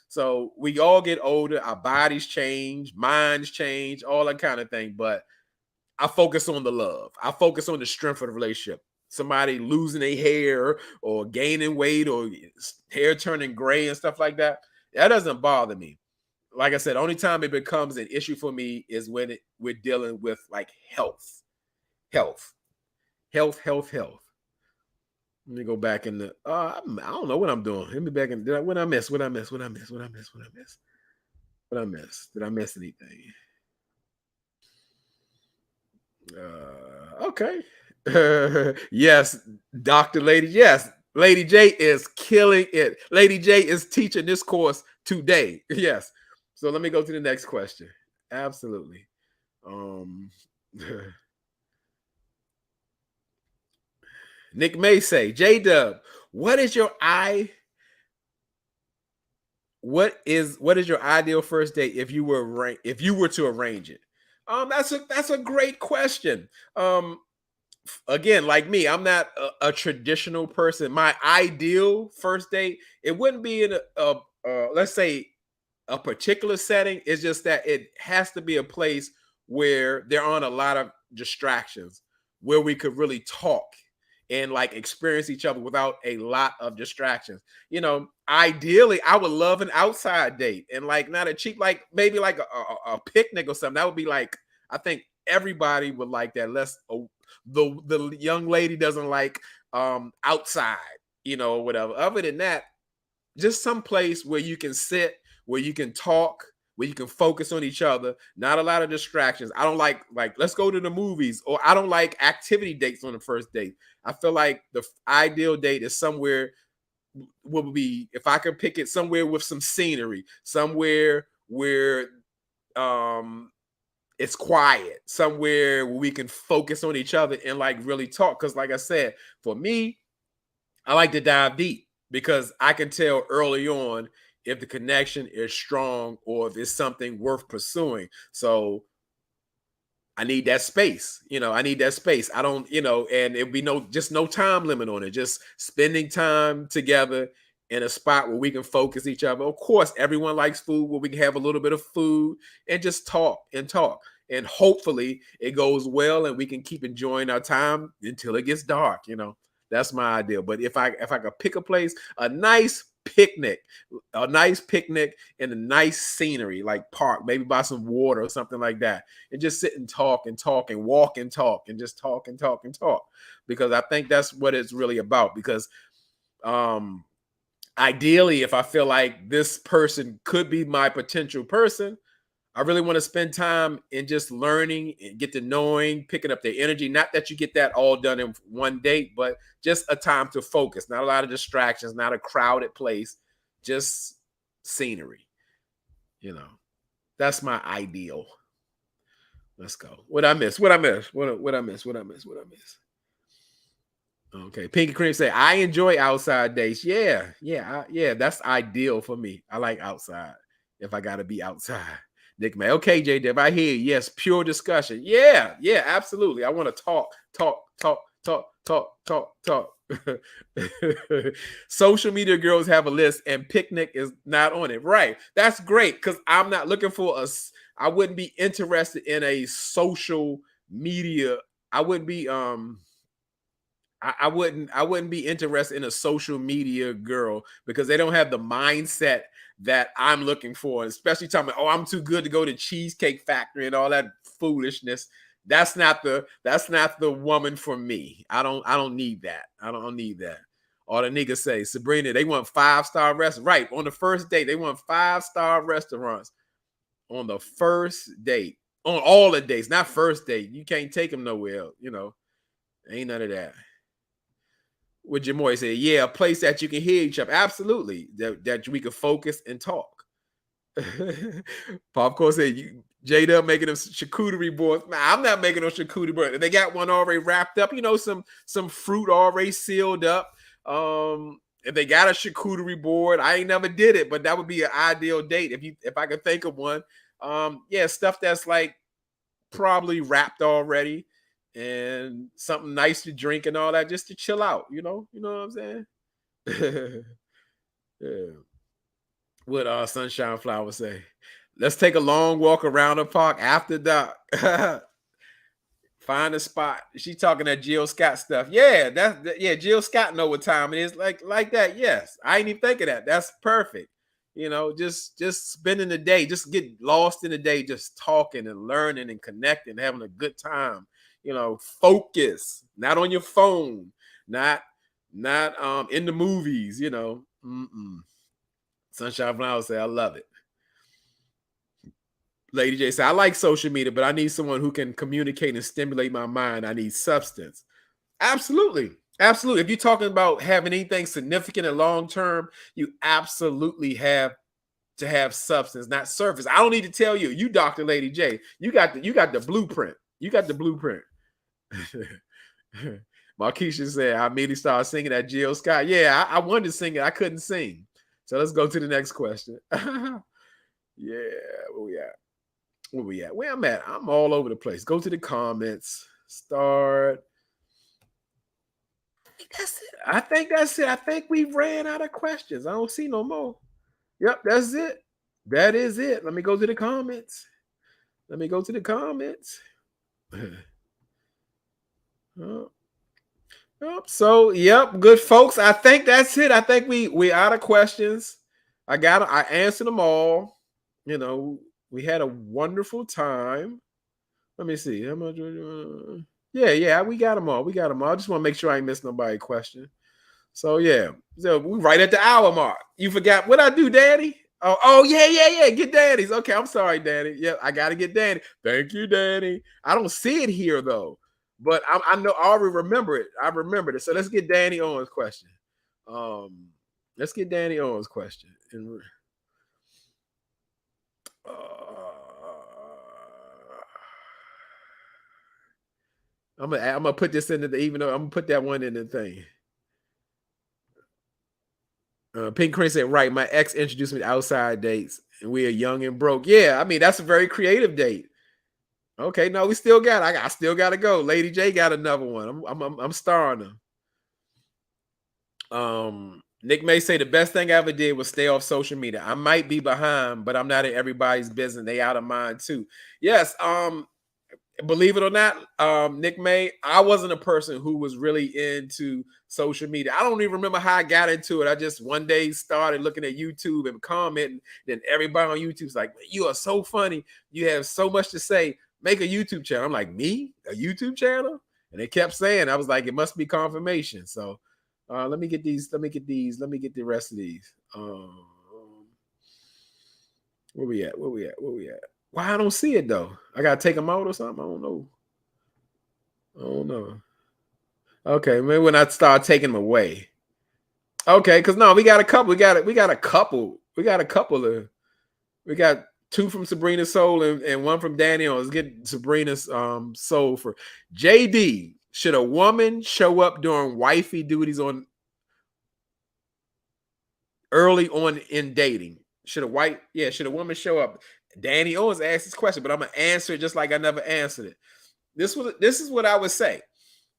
So we all get older. Our bodies change, minds change, all that kind of thing. But I focus on the love. I focus on the strength of the relationship. Somebody losing their hair or gaining weight or hair turning gray and stuff like that, that doesn't bother me. Like I said, only time it becomes an issue for me is when we're dealing with, like, health. Health. Let me go back in the. I don't know what I'm doing. Let me back in. What I miss? What I miss? What I miss? What I miss? What I miss? What I miss? Did I miss anything? Okay. Yes, Dr. Lady. Yes, Lady J is killing it. Lady J is teaching this course today. Yes. So let me go to the next question. Absolutely. Um. Nick May say, JDUB, what is your I what is your ideal first date if you were to arrange it? That's a great question. Again, like me, I'm not a traditional person. My ideal first date, it wouldn't be in let's say a particular setting. It's just that it has to be a place where there aren't a lot of distractions, where we could really talk and like experience each other without a lot of distractions. Ideally, I would love an outside date and like not a cheap, like maybe like a picnic or something. That would be like, I think everybody would like that. Less the young lady doesn't like outside, whatever. Other than that, just some place where you can sit, where you can talk, where you can focus on each other. Not a lot of distractions. I don't like let's go to the movies, or I don't like activity dates on the first date. I feel like the ideal date is somewhere would be, if I could pick it, somewhere with some scenery, somewhere where um it's quiet, somewhere where we can focus on each other and like really talk. Because like I said, for me, I like to dive deep because I can tell early on if the connection is strong or if it's something worth pursuing. So I need that space. I need that space. I don't, and it'd be no time limit on it. Just spending time together in a spot where we can focus each other. Of course, everyone likes food, where we can have a little bit of food and just talk and talk. And hopefully it goes well and we can keep enjoying our time until it gets dark. That's my ideal. But if I could pick a place, a nice picnic and a nice scenery, like park, maybe by some water or something like that, and just sit and talk and talk and walk and talk and just talk and talk and talk, because I think that's what it's really about. Because um ideally, if I feel like this person could be my potential person, I really want to spend time in just learning and get to knowing, picking up their energy. Not that you get that all done in one date, but just a time to focus. Not a lot of distractions, not a crowded place, just scenery. You know, that's my ideal. Let's go. What I miss? What I miss? What I miss? What I miss? What I miss? Okay, Pinky Cream say I enjoy outside dates. Yeah, yeah, yeah. That's ideal for me. I like outside. If I gotta be outside, Nick May. Okay, JDUB, I hear you. Yes, pure discussion. Yeah, yeah, absolutely. I want to talk, talk, talk, talk, talk, talk, talk. Social media girls have a list, and picnic is not on it. Right. That's great, because I'm not looking for I wouldn't be interested in a social media. I wouldn't be I wouldn't be interested in a social media girl, because they don't have the mindset that I'm looking for, especially talking about, oh, I'm too good to go to Cheesecake Factory and all that foolishness. That's not the woman for me. I don't need that. I don't need that. Or the niggas say, Sabrina, they want 5-star restaurants. Right. On the first date, they want 5-star restaurants on the first date. On all the dates, not first date. You can't take them nowhere else. Ain't none of that. What Jamoy said, yeah, a place that you can hear each other. Absolutely. That we can focus and talk. Popcorn said, JDUB making them charcuterie boards. Nah, I'm not making them charcuterie boards. They got one already wrapped up, some fruit already sealed up. If they got a charcuterie board, I ain't never did it, but that would be an ideal date if I could think of one. Yeah, stuff that's like probably wrapped already, and something nice to drink and all that, just to chill out. You know what I'm saying? Yeah. What Sunshine Flower say? Let's take a long walk around the park after dark. Find a spot. She talking that Jill Scott stuff. Yeah, yeah. Jill Scott know what time it is. Like that. Yes, I ain't even think of that. That's perfect. Just spending the day, just get lost in the day, just talking and learning and connecting, having a good time. Focus, not on your phone, not in the movies. Sunshine Flowers say, I love it. Lady J said, I like social media, but I need someone who can communicate and stimulate my mind. I need substance. Absolutely. Absolutely. If you're talking about having anything significant and long term, you absolutely have to have substance, not surface. I don't need to tell you. You, Dr. Lady J, you got the blueprint. You got the blueprint. Markeisha said, I immediately started singing that Jill Scott. Yeah, I wanted to sing it. I couldn't sing. So let's go to the next question. Yeah, where we at? Where we at? Where I'm at? I'm all over the place. Go to the comments. Start. That's it. I think that's it. I think we ran out of questions. I don't see no more. Yep, that's it. That is it. Let me go to the comments. Let me go to the comments. Oh, Yep. So, yep, good folks. I think that's it. I think we out of questions. I answered them all. You know, we had a wonderful time. Let me see. How much? Yeah, yeah, we got them all. We got them all. I just want to make sure I ain't missed nobody question. So yeah, so we right at the hour mark. You forgot what I do, Daddy? Oh, yeah, yeah, yeah. Get Daddy's. Okay, I'm sorry, Daddy. Yeah, I gotta get Daddy. Thank you, Daddy. I don't see it here though, but I know I already remember it. I remembered it. So let's get Danny Owens' question. Um, let's get Danny Owens' question. And I'm gonna put this into the even though I'm gonna put that one in the thing. Pink Cream said, right, my ex introduced me to outside dates, and we are young and broke. Yeah, I mean, that's a very creative date. Okay, no, we still got. I still got to go. Lady J got another one. I'm starring them. Nick May say the best thing I ever did was stay off social media. I might be behind, but I'm not in everybody's business. They out of mine too. Yes. Believe it or not, Nick May, I wasn't a person who was really into social media. I don't even remember how I got into it. I just one day started looking at YouTube and commenting. Then everybody on YouTube's like, "You are so funny. You have so much to say. Make a YouTube channel." I'm like, "Me? A YouTube channel?" And they kept saying, I was like, "It must be confirmation." So let me get these. Let me get these. Let me get the rest of these. Where we at? Where we at? Where we at? Why I don't see it though? I gotta take them out or something. I don't know. I don't know. Okay, maybe when I start taking them away. Okay, because no, we got a couple. We got a couple. We got a couple of. We got two from Sabrina's Soul and one from Daniel. Let's get Sabrina's soul for JD. Should a woman show up during wifey duties on early on in dating? Should a woman show up? Danny Owens asked this question, but I'm gonna answer it just like I never answered it. This is what I would say.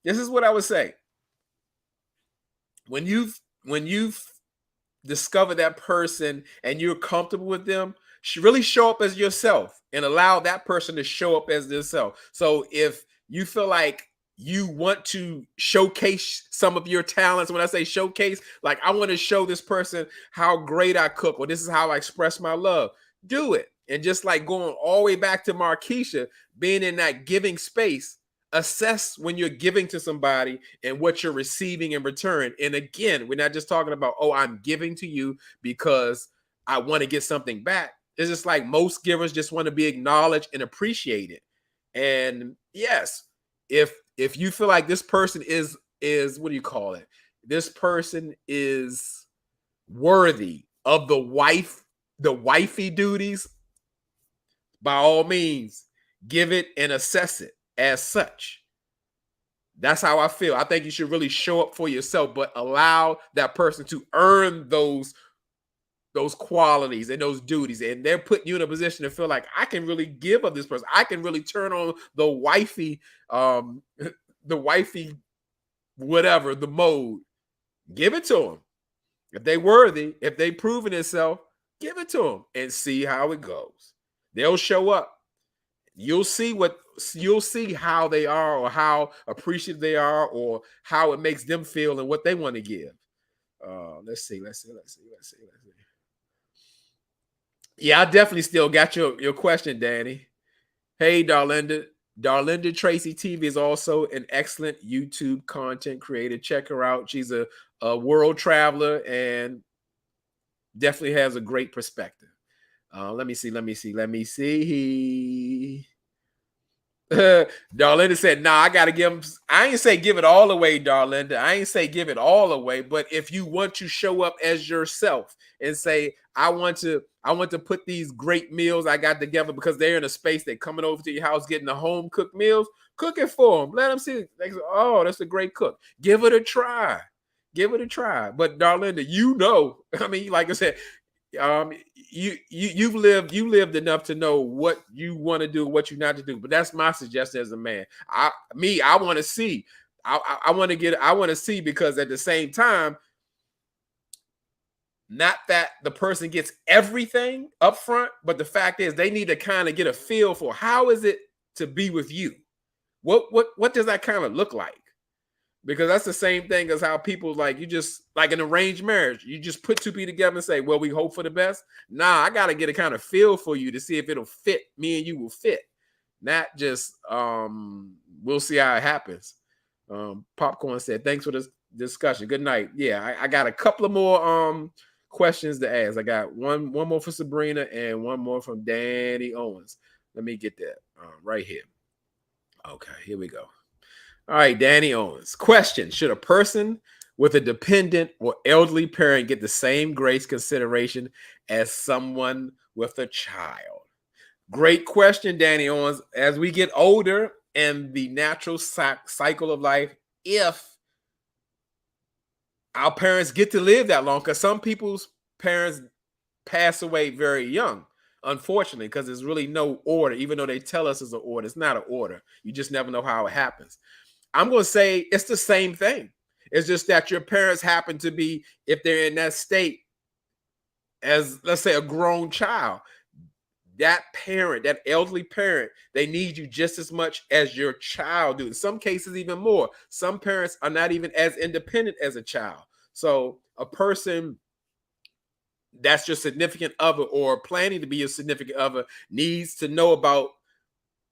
This is what I would say. When you've discovered that person and you're comfortable with them, really show up as yourself and allow that person to show up as themselves. So if you feel like you want to showcase some of your talents, when I say showcase, like I want to show this person how great I cook, or this is how I express my love, do it. And just like going all the way back to Markeisha, being in that giving space, assess when you're giving to somebody and what you're receiving in return. And again, we're not just talking about, oh, I'm giving to you because I want to get something back. It's just like most givers just want to be acknowledged and appreciated. And yes, if you feel like this person is what do you call it? This person is worthy of the wifey duties, by all means, give it and assess it as such. That's how I feel. I think you should really show up for yourself, but allow that person to earn those qualities and those duties. And they're putting you in a position to feel like I can really give of this person. I can really turn on the wifey, the wifey, whatever, the mode. Give it to them. If they worthy, if they proven itself, give it to them and see how it goes. They'll show up. You'll see how they are, or how appreciative they are, or how it makes them feel and what they want to give. Let's see. Yeah, I definitely still got your question, Danny. Hey, Darlinda. Darlinda Tracy TV is also an excellent YouTube content creator. Check her out. She's a world traveler and definitely has a great perspective. Let me see. Darlinda said, "Nah, I gotta give him." I ain't say give it all away, Darlinda. I ain't say give it all away. But if you want to show up as yourself and say, I want to put these great meals I got together because they're in a space, they're coming over to your house, getting the home cooked meals, cook it for them. Let them see. They say, oh, that's a great cook. Give it a try. Give it a try. But Darlinda, I mean, like I said, you've lived enough to know what you want to do, what you not to do. But that's my suggestion as a man. I want to see. I want to see, because at the same time, not that the person gets everything up front, but the fact is they need to kind of get a feel for how is it to be with you. What does that kind of look like? Because that's the same thing as how people like you just like an arranged marriage. You just put two people together and say, well, we hope for the best. Nah, I gotta get a kind of feel for you to see if it'll fit. Me and you will fit. Not just we'll see how it happens. Popcorn said, thanks for this discussion. Good night. Yeah, I got a couple of more questions to ask. I got one more for Sabrina and one more from Danny Owens. Let me get that right here. Okay, here we go. All right, Danny Owens. Question: should a person with a dependent or elderly parent get the same grace consideration as someone with a child? Great question, Danny Owens. As we get older and the natural cycle of life, if our parents get to live that long, because some people's parents pass away very young, unfortunately, because there's really no order, even though they tell us it's an order. It's not an order. You just never know how it happens. I'm going to say it's the same thing. It's just that your parents happen to be, if they're in that state as, let's say, a grown child, that parent, that elderly parent, they need you just as much as your child do. In some cases, even more. Some parents are not even as independent as a child. So a person that's your significant other or planning to be your significant other needs to know about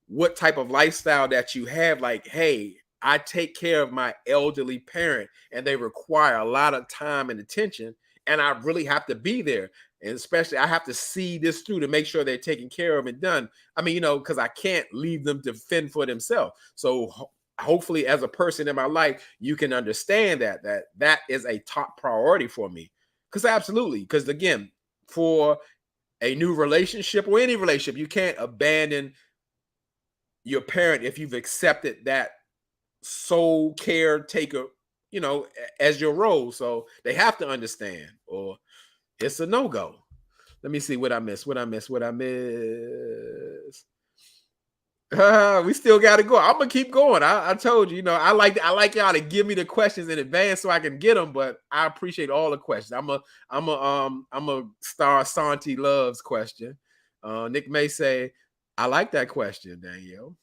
what type of lifestyle that you have. Like, hey, I take care of my elderly parent and they require a lot of time and attention, and I really have to be there. And especially, I have to see this through to make sure they're taken care of and done. I mean, because I can't leave them to fend for themselves. So hopefully, as a person in my life, you can understand that is a top priority for me. Because absolutely, because again, for a new relationship or any relationship, you can't abandon your parent if you've accepted that sole caretaker, as your role. So they have to understand, or it's a no-go. Let me see what I miss. We still got to go. I'm gonna keep going. I told you, I like y'all to give me the questions in advance so I can get them. But I appreciate all the questions. I'm a star Santi loves question. Nick May say, I like that question, Danielle.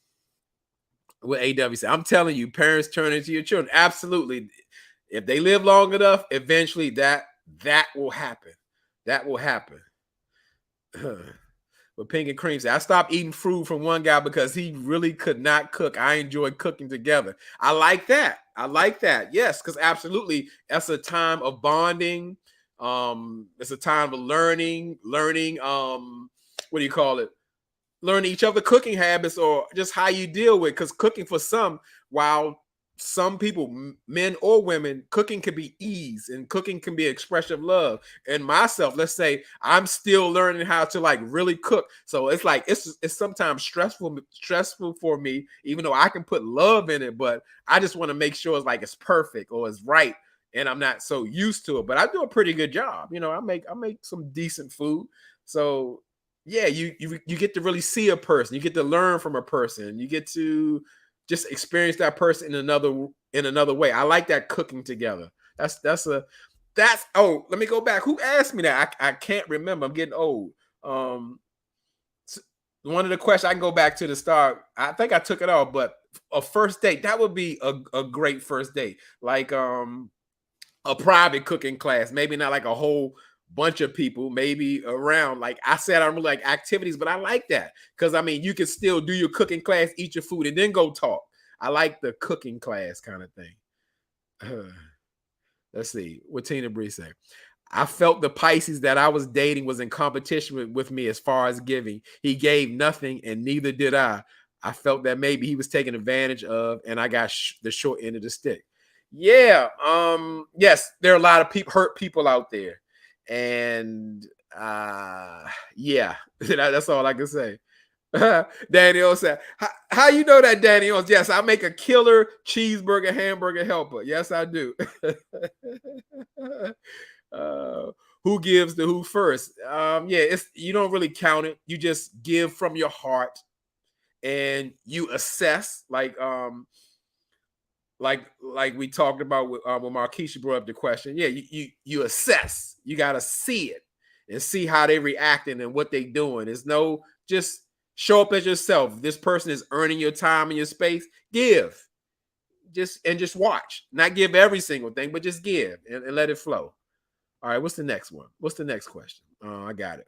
What AW said, I'm telling you, parents turn into your children. Absolutely. If they live long enough, eventually that will happen. That will happen. But Pink and Cream said, I stopped eating food from one guy because he really could not cook. I enjoy cooking together. I like that. Yes, because absolutely, that's a time of bonding. It's a time of learning, what do you call it? Learning each other cooking habits or just how you deal with, because cooking for some, while some people, men or women, cooking can be ease and cooking can be expression of love. And myself, let's say I'm still learning how to like really cook. So it's like it's sometimes stressful for me, even though I can put love in it, but I just want to make sure it's like it's perfect or it's right. And I'm not so used to it, but I do a pretty good job. I make some decent food. So yeah, you get to really see a person, you get to learn from a person, you get to just experience that person in another way. I like that cooking together. That's oh, let me go back. Who asked me that? I can't remember. I'm getting old. One of the questions, I can go back to the start. I think I took it off, but a first date, that would be a great first date. Like a private cooking class, maybe not like a whole bunch of people, maybe around, like I said, I don't really like activities, but I like that because I mean you can still do your cooking class, eat your food, and then go talk. I like the cooking class kind of thing. Let's see what Tina Bree said. I felt the Pisces that I was dating was in competition with me as far as giving. He gave nothing and neither did I. I felt that maybe he was taken advantage of and I got the short end of the stick. Yeah, yes, there are a lot of hurt people out there. And yeah, that's all I can say. Daniel said, how you know that, Daniel? Yes, I make a killer cheeseburger hamburger helper. Yes, I do. Who gives the who first? Yeah, it's you don't really count it. You just give from your heart and you assess like we talked about when Marquisha brought up the question. Yeah, you assess. You got to see it and see how they reacting and what they doing. There's no just show up as yourself. This person is earning your time and your space. Give. just watch. Not give every single thing, but just give and let it flow. All right, what's the next one? What's the next question? Oh, I got it.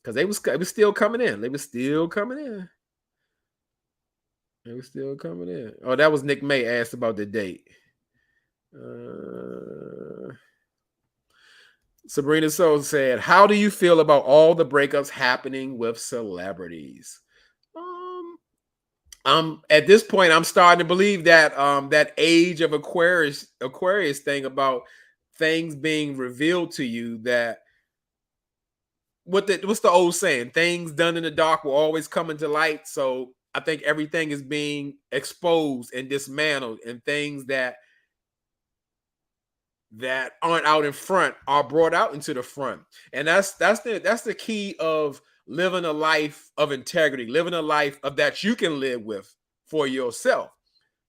Because it was still coming in. They were still coming in. It was still coming in. Oh, that was Nick May asked about the date. Sabrina Soul said, "How do you feel about all the breakups happening with celebrities?" At this point, I'm starting to believe that that age of Aquarius thing about things being revealed to you, that what's the old saying? Things done in the dark will always come into light. So I think everything is being exposed and dismantled, and things that aren't out in front are brought out into the front. And that's the key of living a life of integrity, living a life of that you can live with for yourself.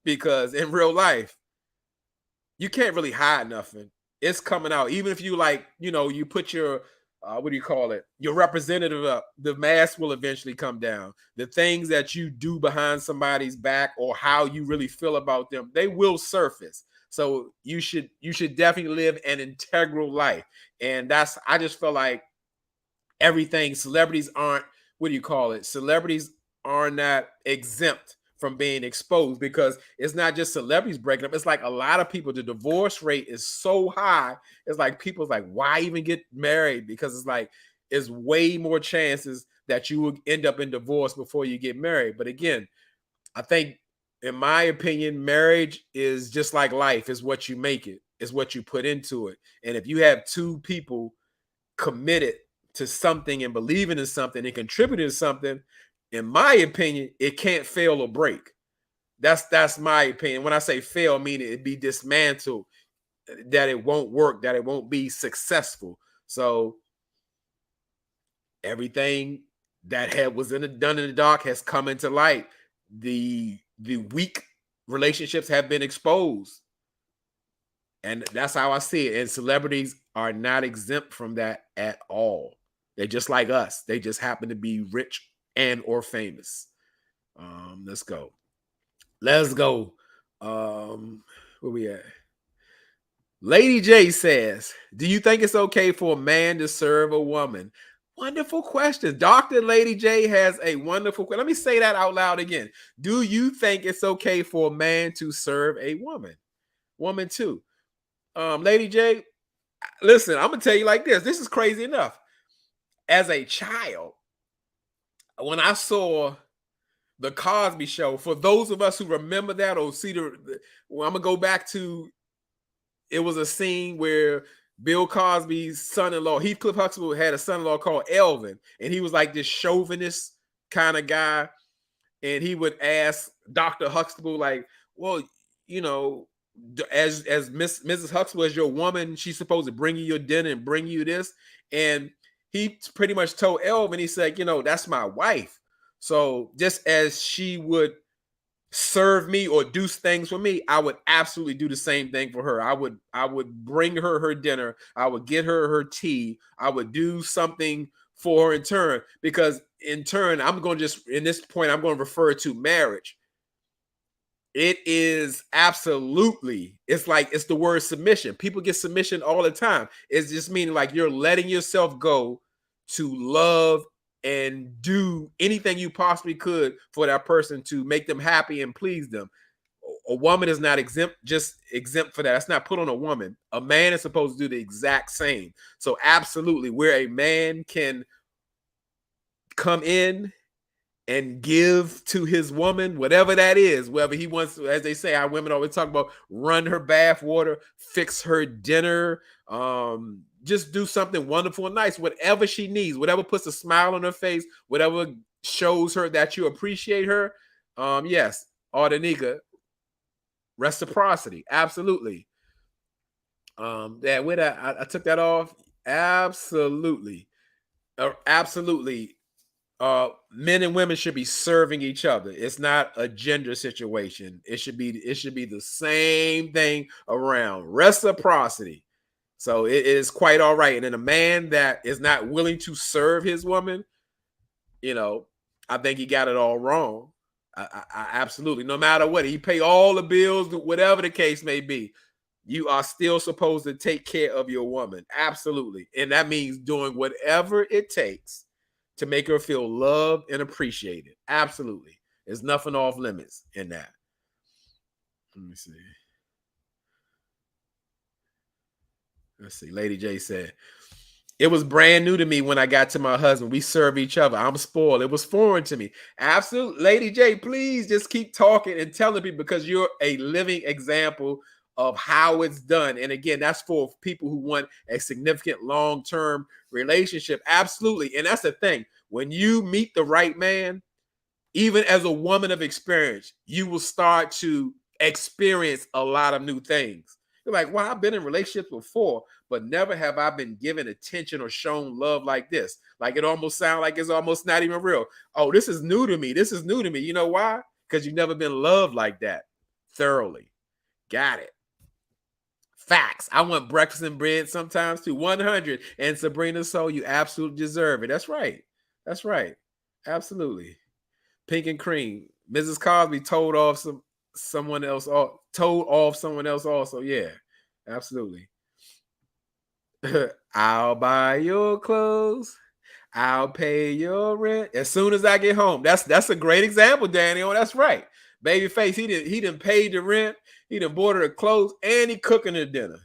Because in real life, you can't really hide nothing. It's coming out. Even if you you put your what do you call it? Your representative up, the mask will eventually come down. The things that you do behind somebody's back, or how you really feel about them, they will surface. So you should definitely live an integral life. And I just feel like everything, celebrities aren't, what do you call it? Celebrities are not exempt from being exposed, because it's not just celebrities breaking up. It's like a lot of people, the divorce rate is so high. It's like people's like, why even get married? Because it's like, it's way more chances that you will end up in divorce before you get married. But again, I think, in my opinion, marriage is just like life. Is what you make it, is what you put into it. And if you have two people committed to something and believing in something and contributing to something, in my opinion, it can't fail or break. That's my opinion. When I say fail, I mean it be dismantled, that it won't work, that it won't be successful. So everything that was done in the dark has come into light. The weak relationships have been exposed. And that's how I see it. And celebrities are not exempt from that at all. They're just like us. They just happen to be rich and or famous. Let's go. Let's go. Where we at? Lady J says, "Do you think it's okay for a man to serve a woman?" Wonderful question. Dr. Lady J has a wonderful question. Let me say that out loud again. Do you think it's okay for a man to serve a woman? Woman too. Lady J, listen, I'm gonna tell you like this. This is crazy enough. As a child, when I saw the Cosby Show, for those of us who remember that or see well, I'm gonna go back to, it was a scene where Bill Cosby's son-in-law, Heathcliff Huxtable, had a son-in-law called Elvin, and he was like this chauvinist kind of guy, and he would ask Dr. Huxtable, like, well, you know, as Mrs. Huxtable, as your woman, she's supposed to bring you your dinner and bring you this. And he pretty much told Elvin, he said, that's my wife. So just as she would serve me or do things for me, I would absolutely do the same thing for her. I would bring her dinner. I would get her tea. I would do something for her in turn, because in turn, I'm going to just, in this point, I'm going to refer to marriage. It is absolutely, it's like, it's the word submission. People get submission all the time. It's just meaning like you're letting yourself go to love and do anything you possibly could for that person to make them happy and please them. A woman is not exempt for that. That's not put on a woman. A man is supposed to do the exact same. So absolutely, where a man can come in and give to his woman, whatever that is, whether he wants to, as they say, our women always talk about, run her bath water, fix her dinner, just do something wonderful and nice, whatever she needs, whatever puts a smile on her face, whatever shows her that you appreciate her. Yes, Ardenika, reciprocity, absolutely. I took that off. Absolutely, absolutely. Men and women should be serving each other. It's not a gender situation. It should be the same thing around. Reciprocity. So it is quite all right. And then a man that is not willing to serve his woman, I think he got it all wrong. Absolutely. No matter what, he pay all the bills, whatever the case may be. You are still supposed to take care of your woman. Absolutely. And that means doing whatever it takes to make her feel loved and appreciated. Absolutely. There's nothing off limits in that. Let me see. Let's see. Lady J said, it was brand new to me when I got to my husband. We serve each other. I'm spoiled. It was foreign to me. Absolutely. Lady J, please just keep talking and telling people because you're a living example of how it's done. And again, that's for people who want a significant long-term relationship. Absolutely. And that's the thing. When you meet the right man, even as a woman of experience, you will start to experience a lot of new things. You're like, well, I've been in relationships before, but never have I been given attention or shown love like this. Like it almost sounds like it's almost not even real. Oh, this is new to me. This is new to me. You know why? Because you've never been loved like that thoroughly. Got it. Facts. I want breakfast and bread sometimes too. 100. And Sabrina, so you absolutely deserve it. That's right. That's right. Absolutely. Pink and cream. Mrs. Cosby told off someone else. Told off someone else also. Yeah, absolutely. I'll buy your clothes. I'll pay your rent as soon as I get home. That's a great example, Daniel. That's right. Babyface, he didn't pay the rent. He done bought her the clothes, and he cooking her dinner,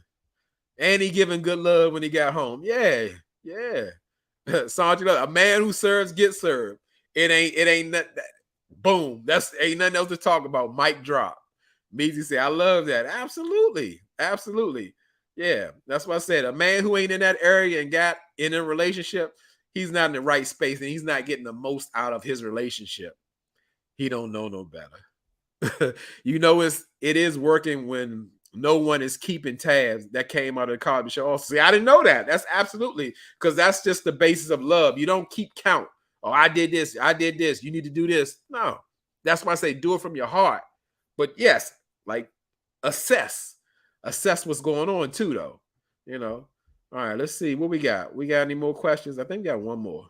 and he giving good love when he got home. Yeah, yeah. Sandra, a man who serves gets served. It ain't that. Boom. That's ain't nothing else to talk about. Mic drop. Meezy say, I love that. Absolutely. Absolutely. Yeah. That's what I said. A man who ain't in that area and got in a relationship, he's not in the right space and he's not getting the most out of his relationship. He don't know no better. You know, it is working when no one is keeping tabs. That came out of the Cosby Show. Also, see, I didn't know that. That's absolutely because that's just the basis of love. You don't keep count. Oh, I did this. I did this. You need to do this. No, that's why I say do it from your heart. But yes, like assess what's going on too, though. You know. All right, let's see what we got. We got any more questions? I think we got one more.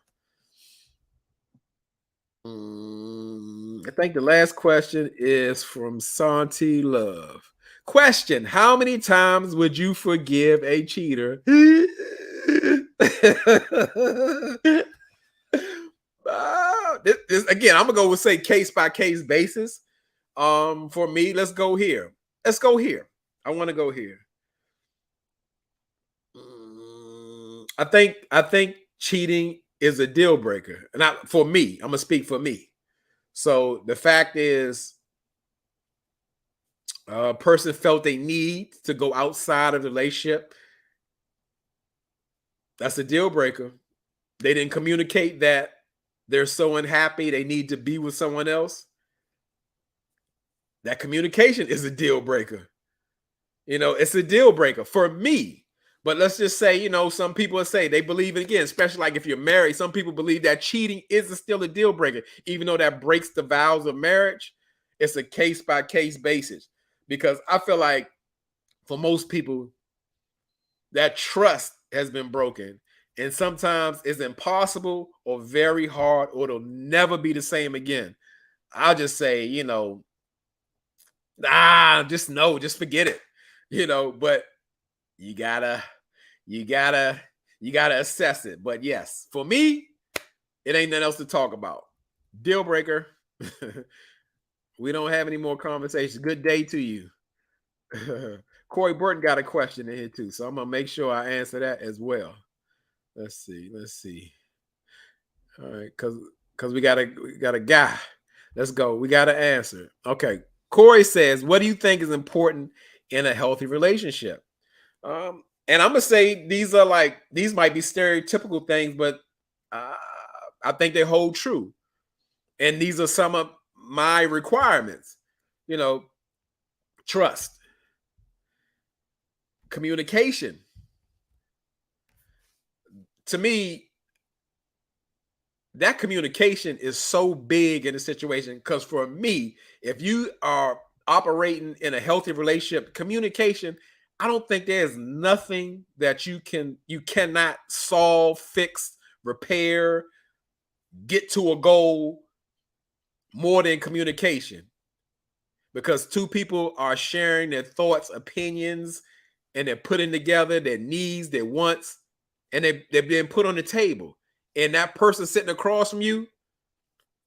I think the last question is from Santi Love. Question: how many times would you forgive a cheater? Again, I'm gonna go with say case by case basis. For me, let's go here. Let's go here. I want to go here. I think cheating is a deal breaker. Not for me. I'm gonna speak for me. So the fact is, a person felt they need to go outside of the relationship. That's a deal breaker. They didn't communicate that they're so unhappy they need to be with someone else. That communication is a deal breaker. You know, it's a deal breaker for me. But let's just say, you know, some people say they believe it again, especially like if you're married. Some people believe that cheating is still a deal breaker, even though that breaks the vows of marriage. It's a case by case basis because I feel like for most people, that trust has been broken. And sometimes it's impossible or very hard, or it'll never be the same again. I'll just say, you know, just no, just forget it. You know, but you gotta, you gotta, you gotta assess it. But yes, for me, it ain't nothing else to talk about. Deal breaker. We don't have any more conversations. Good day to you. Corey Burton got a question in here too, so I'm gonna make sure I answer that as well. Let's see. Let's see. All right, because we got a guy. Let's go. We got to answer. Okay. Corey says, "What do you think is important in a healthy relationship?" And I'm gonna say these might be stereotypical things, but uh, I think they hold true. And these are some of my requirements. You know, trust, communication. To me, that communication is so big in a situation because for me, if you are operating in a healthy relationship, communication, I don't think there's nothing that you cannot solve, fix, repair, get to a goal more than communication, because two people are sharing their thoughts, opinions, and they're putting together their needs, their wants, and they're being put on the table. And that person sitting across from you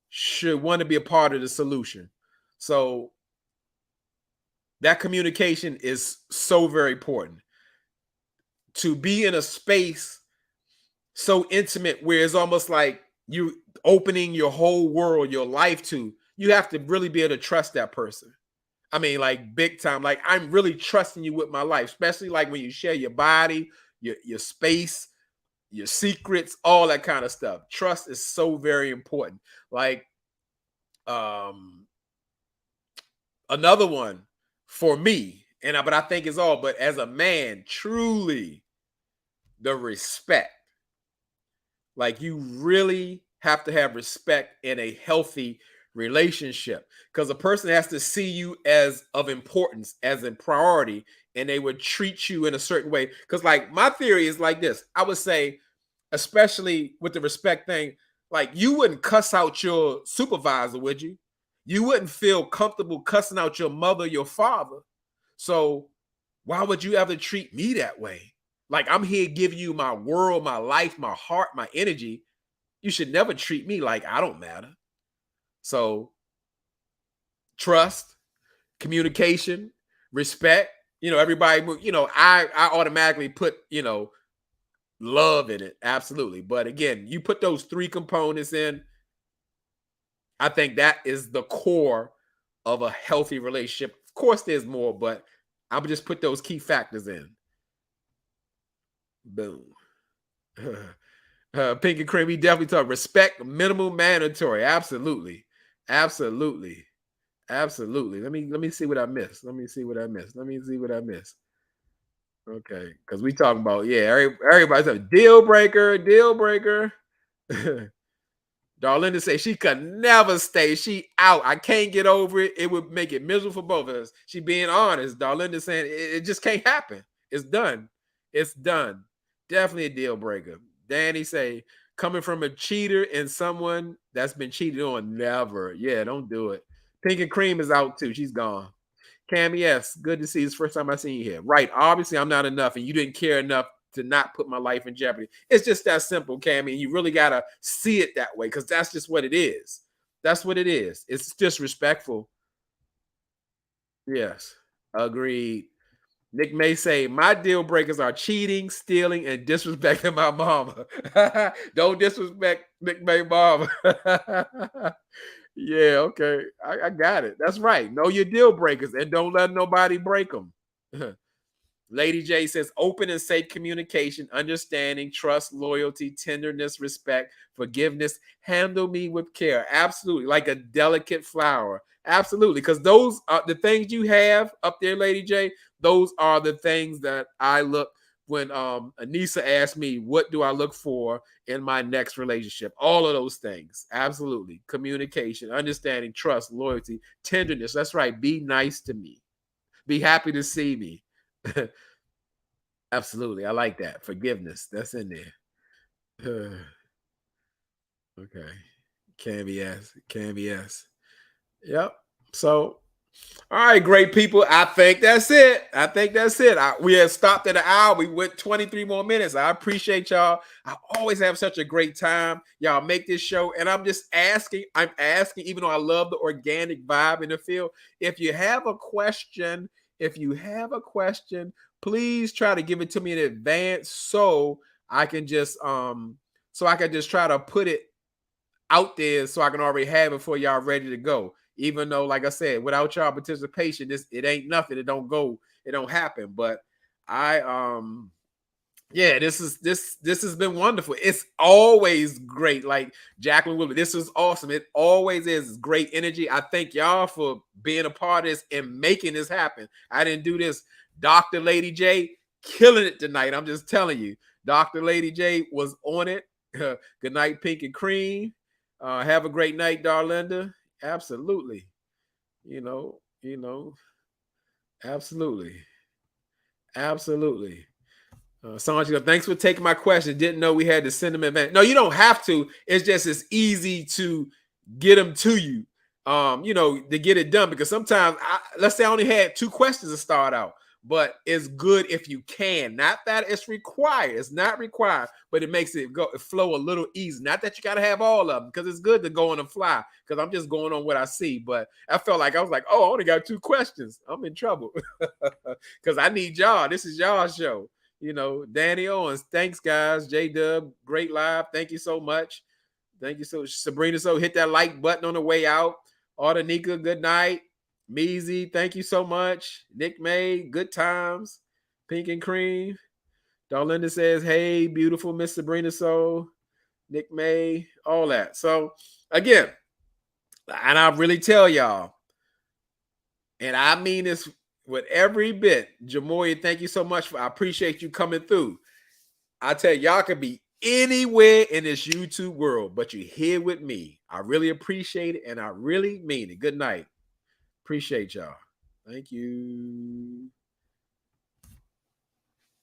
should want to be a part of the solution. So that communication is so very important. To be in a space so intimate where it's almost like you opening your whole world, your life to, you have to really be able to trust that person. I mean, like big time. Like I'm really trusting you with my life, especially like when you share your body, your space, your secrets, all that kind of stuff. Trust is so very important. Like um another one for me, but I think it's all, but as a man, truly the respect. Like you really have to have respect in a healthy relationship, because a person has to see you as of importance, as a priority, and they would treat you in a certain way. Because like my theory is like this, I would say, especially with the respect thing, like you wouldn't cuss out your supervisor, would you? You wouldn't feel comfortable cussing out your mother, your father. So why would you ever treat me that way? Like I'm here giving you my world, my life, my heart, my energy. You should never treat me like I don't matter. So trust, communication, respect. Everybody. I automatically put love in it, absolutely. But again, you put those three components in, I think that is the core of a healthy relationship. Of course, there's more, but I would just put those key factors in. Boom. Pink and cream, we definitely talk respect, minimal mandatory. Absolutely. Absolutely. Absolutely. Let me see what I missed. Let me see what I missed. Let me see what I missed. Okay. Because we talking about, yeah, everybody's a deal breaker, deal breaker. Darlinda say she could never stay. She out. I can't get over it. It would make it miserable for both of us. She being honest. Darlinda saying it just can't happen. It's done. It's done. Definitely a deal breaker. Danny say coming from a cheater and someone that's been cheated on, never. Yeah, don't do it. Pink and Cream is out too. She's gone. Cam, yes, good to see you. It's the first time I seen you here. Right. Obviously, I'm not enough, and you didn't care enough to not put my life in jeopardy. It's just that simple, Cammy. And you really gotta see it that way, because that's just what it is. That's what it is. It's disrespectful. Yes. Agreed. Nick may say, my deal breakers are cheating, stealing, and disrespecting my mama. Don't disrespect Nick May mama. Yeah, okay. I got it. That's right. Know your deal breakers and don't let nobody break them. Lady J says open and safe communication, understanding, trust, loyalty, tenderness, respect, forgiveness. Handle me with care. Absolutely. Like a delicate flower. Absolutely. Because those are the things you have up there, Lady J. Those are the things that I look when Anissa asked me, what do I look for in my next relationship? All of those things. Absolutely. Communication, understanding, trust, loyalty, tenderness. That's right. Be nice to me. Be happy to see me. Absolutely. I like that. Forgiveness. That's in there. Okay. Can be yes. Can be yes. Yep. So, all right, great people. I think that's it. I think that's it. We have stopped at an hour. We went 23 more minutes. I appreciate y'all. I always have such a great time. Y'all make this show. And I'm asking, even though I love the organic vibe in the field, if you have a question, please try to give it to me in advance so I can just try to put it out there so I can already have it for y'all ready to go. Even though, like I said, without y'all participation, it ain't nothing. It don't go, it don't happen. But yeah, this has been wonderful. It's always great. Like Jacqueline Wilber, this is awesome. It always is great energy. I thank y'all for being a part of this and making this happen. I didn't do this. Dr. Lady J killing it tonight. I'm just telling you. Dr. Lady J was on it. Good night, Pink and Cream. Have a great night, Darlinda. Absolutely. Absolutely. Absolutely. Sandra, thanks for taking my question. Didn't know we had to send them advance. No, you don't have to. It's just it's easy to get them to you. to get it done, because sometimes let's say I only had 2 questions to start out, but it's good if you can. Not that it's required. It's not required, but it makes it flow a little easy. Not that you got to have all of them, because it's good to go on the fly, because I'm just going on what I see. But I felt like I was like, oh, I only got 2 questions. I'm in trouble because I need y'all. This is y'all show. Danny Owens, thanks guys. JDUB, great live. Thank you so much. Thank you so, Sabrina. So hit that like button on the way out. Artanika, good night. Measy, thank you so much. Nick May, good times. Pink and Cream. Darlinda says, hey, beautiful Miss Sabrina Soul. Nick May, all that. So again, and I really tell y'all, and I mean this with every bit, Jamoya, thank you so much. I appreciate you coming through. I tell y'all could be anywhere in this YouTube world, but you're here with me. I really appreciate it, and I really mean it. Good night. Appreciate y'all. Thank you.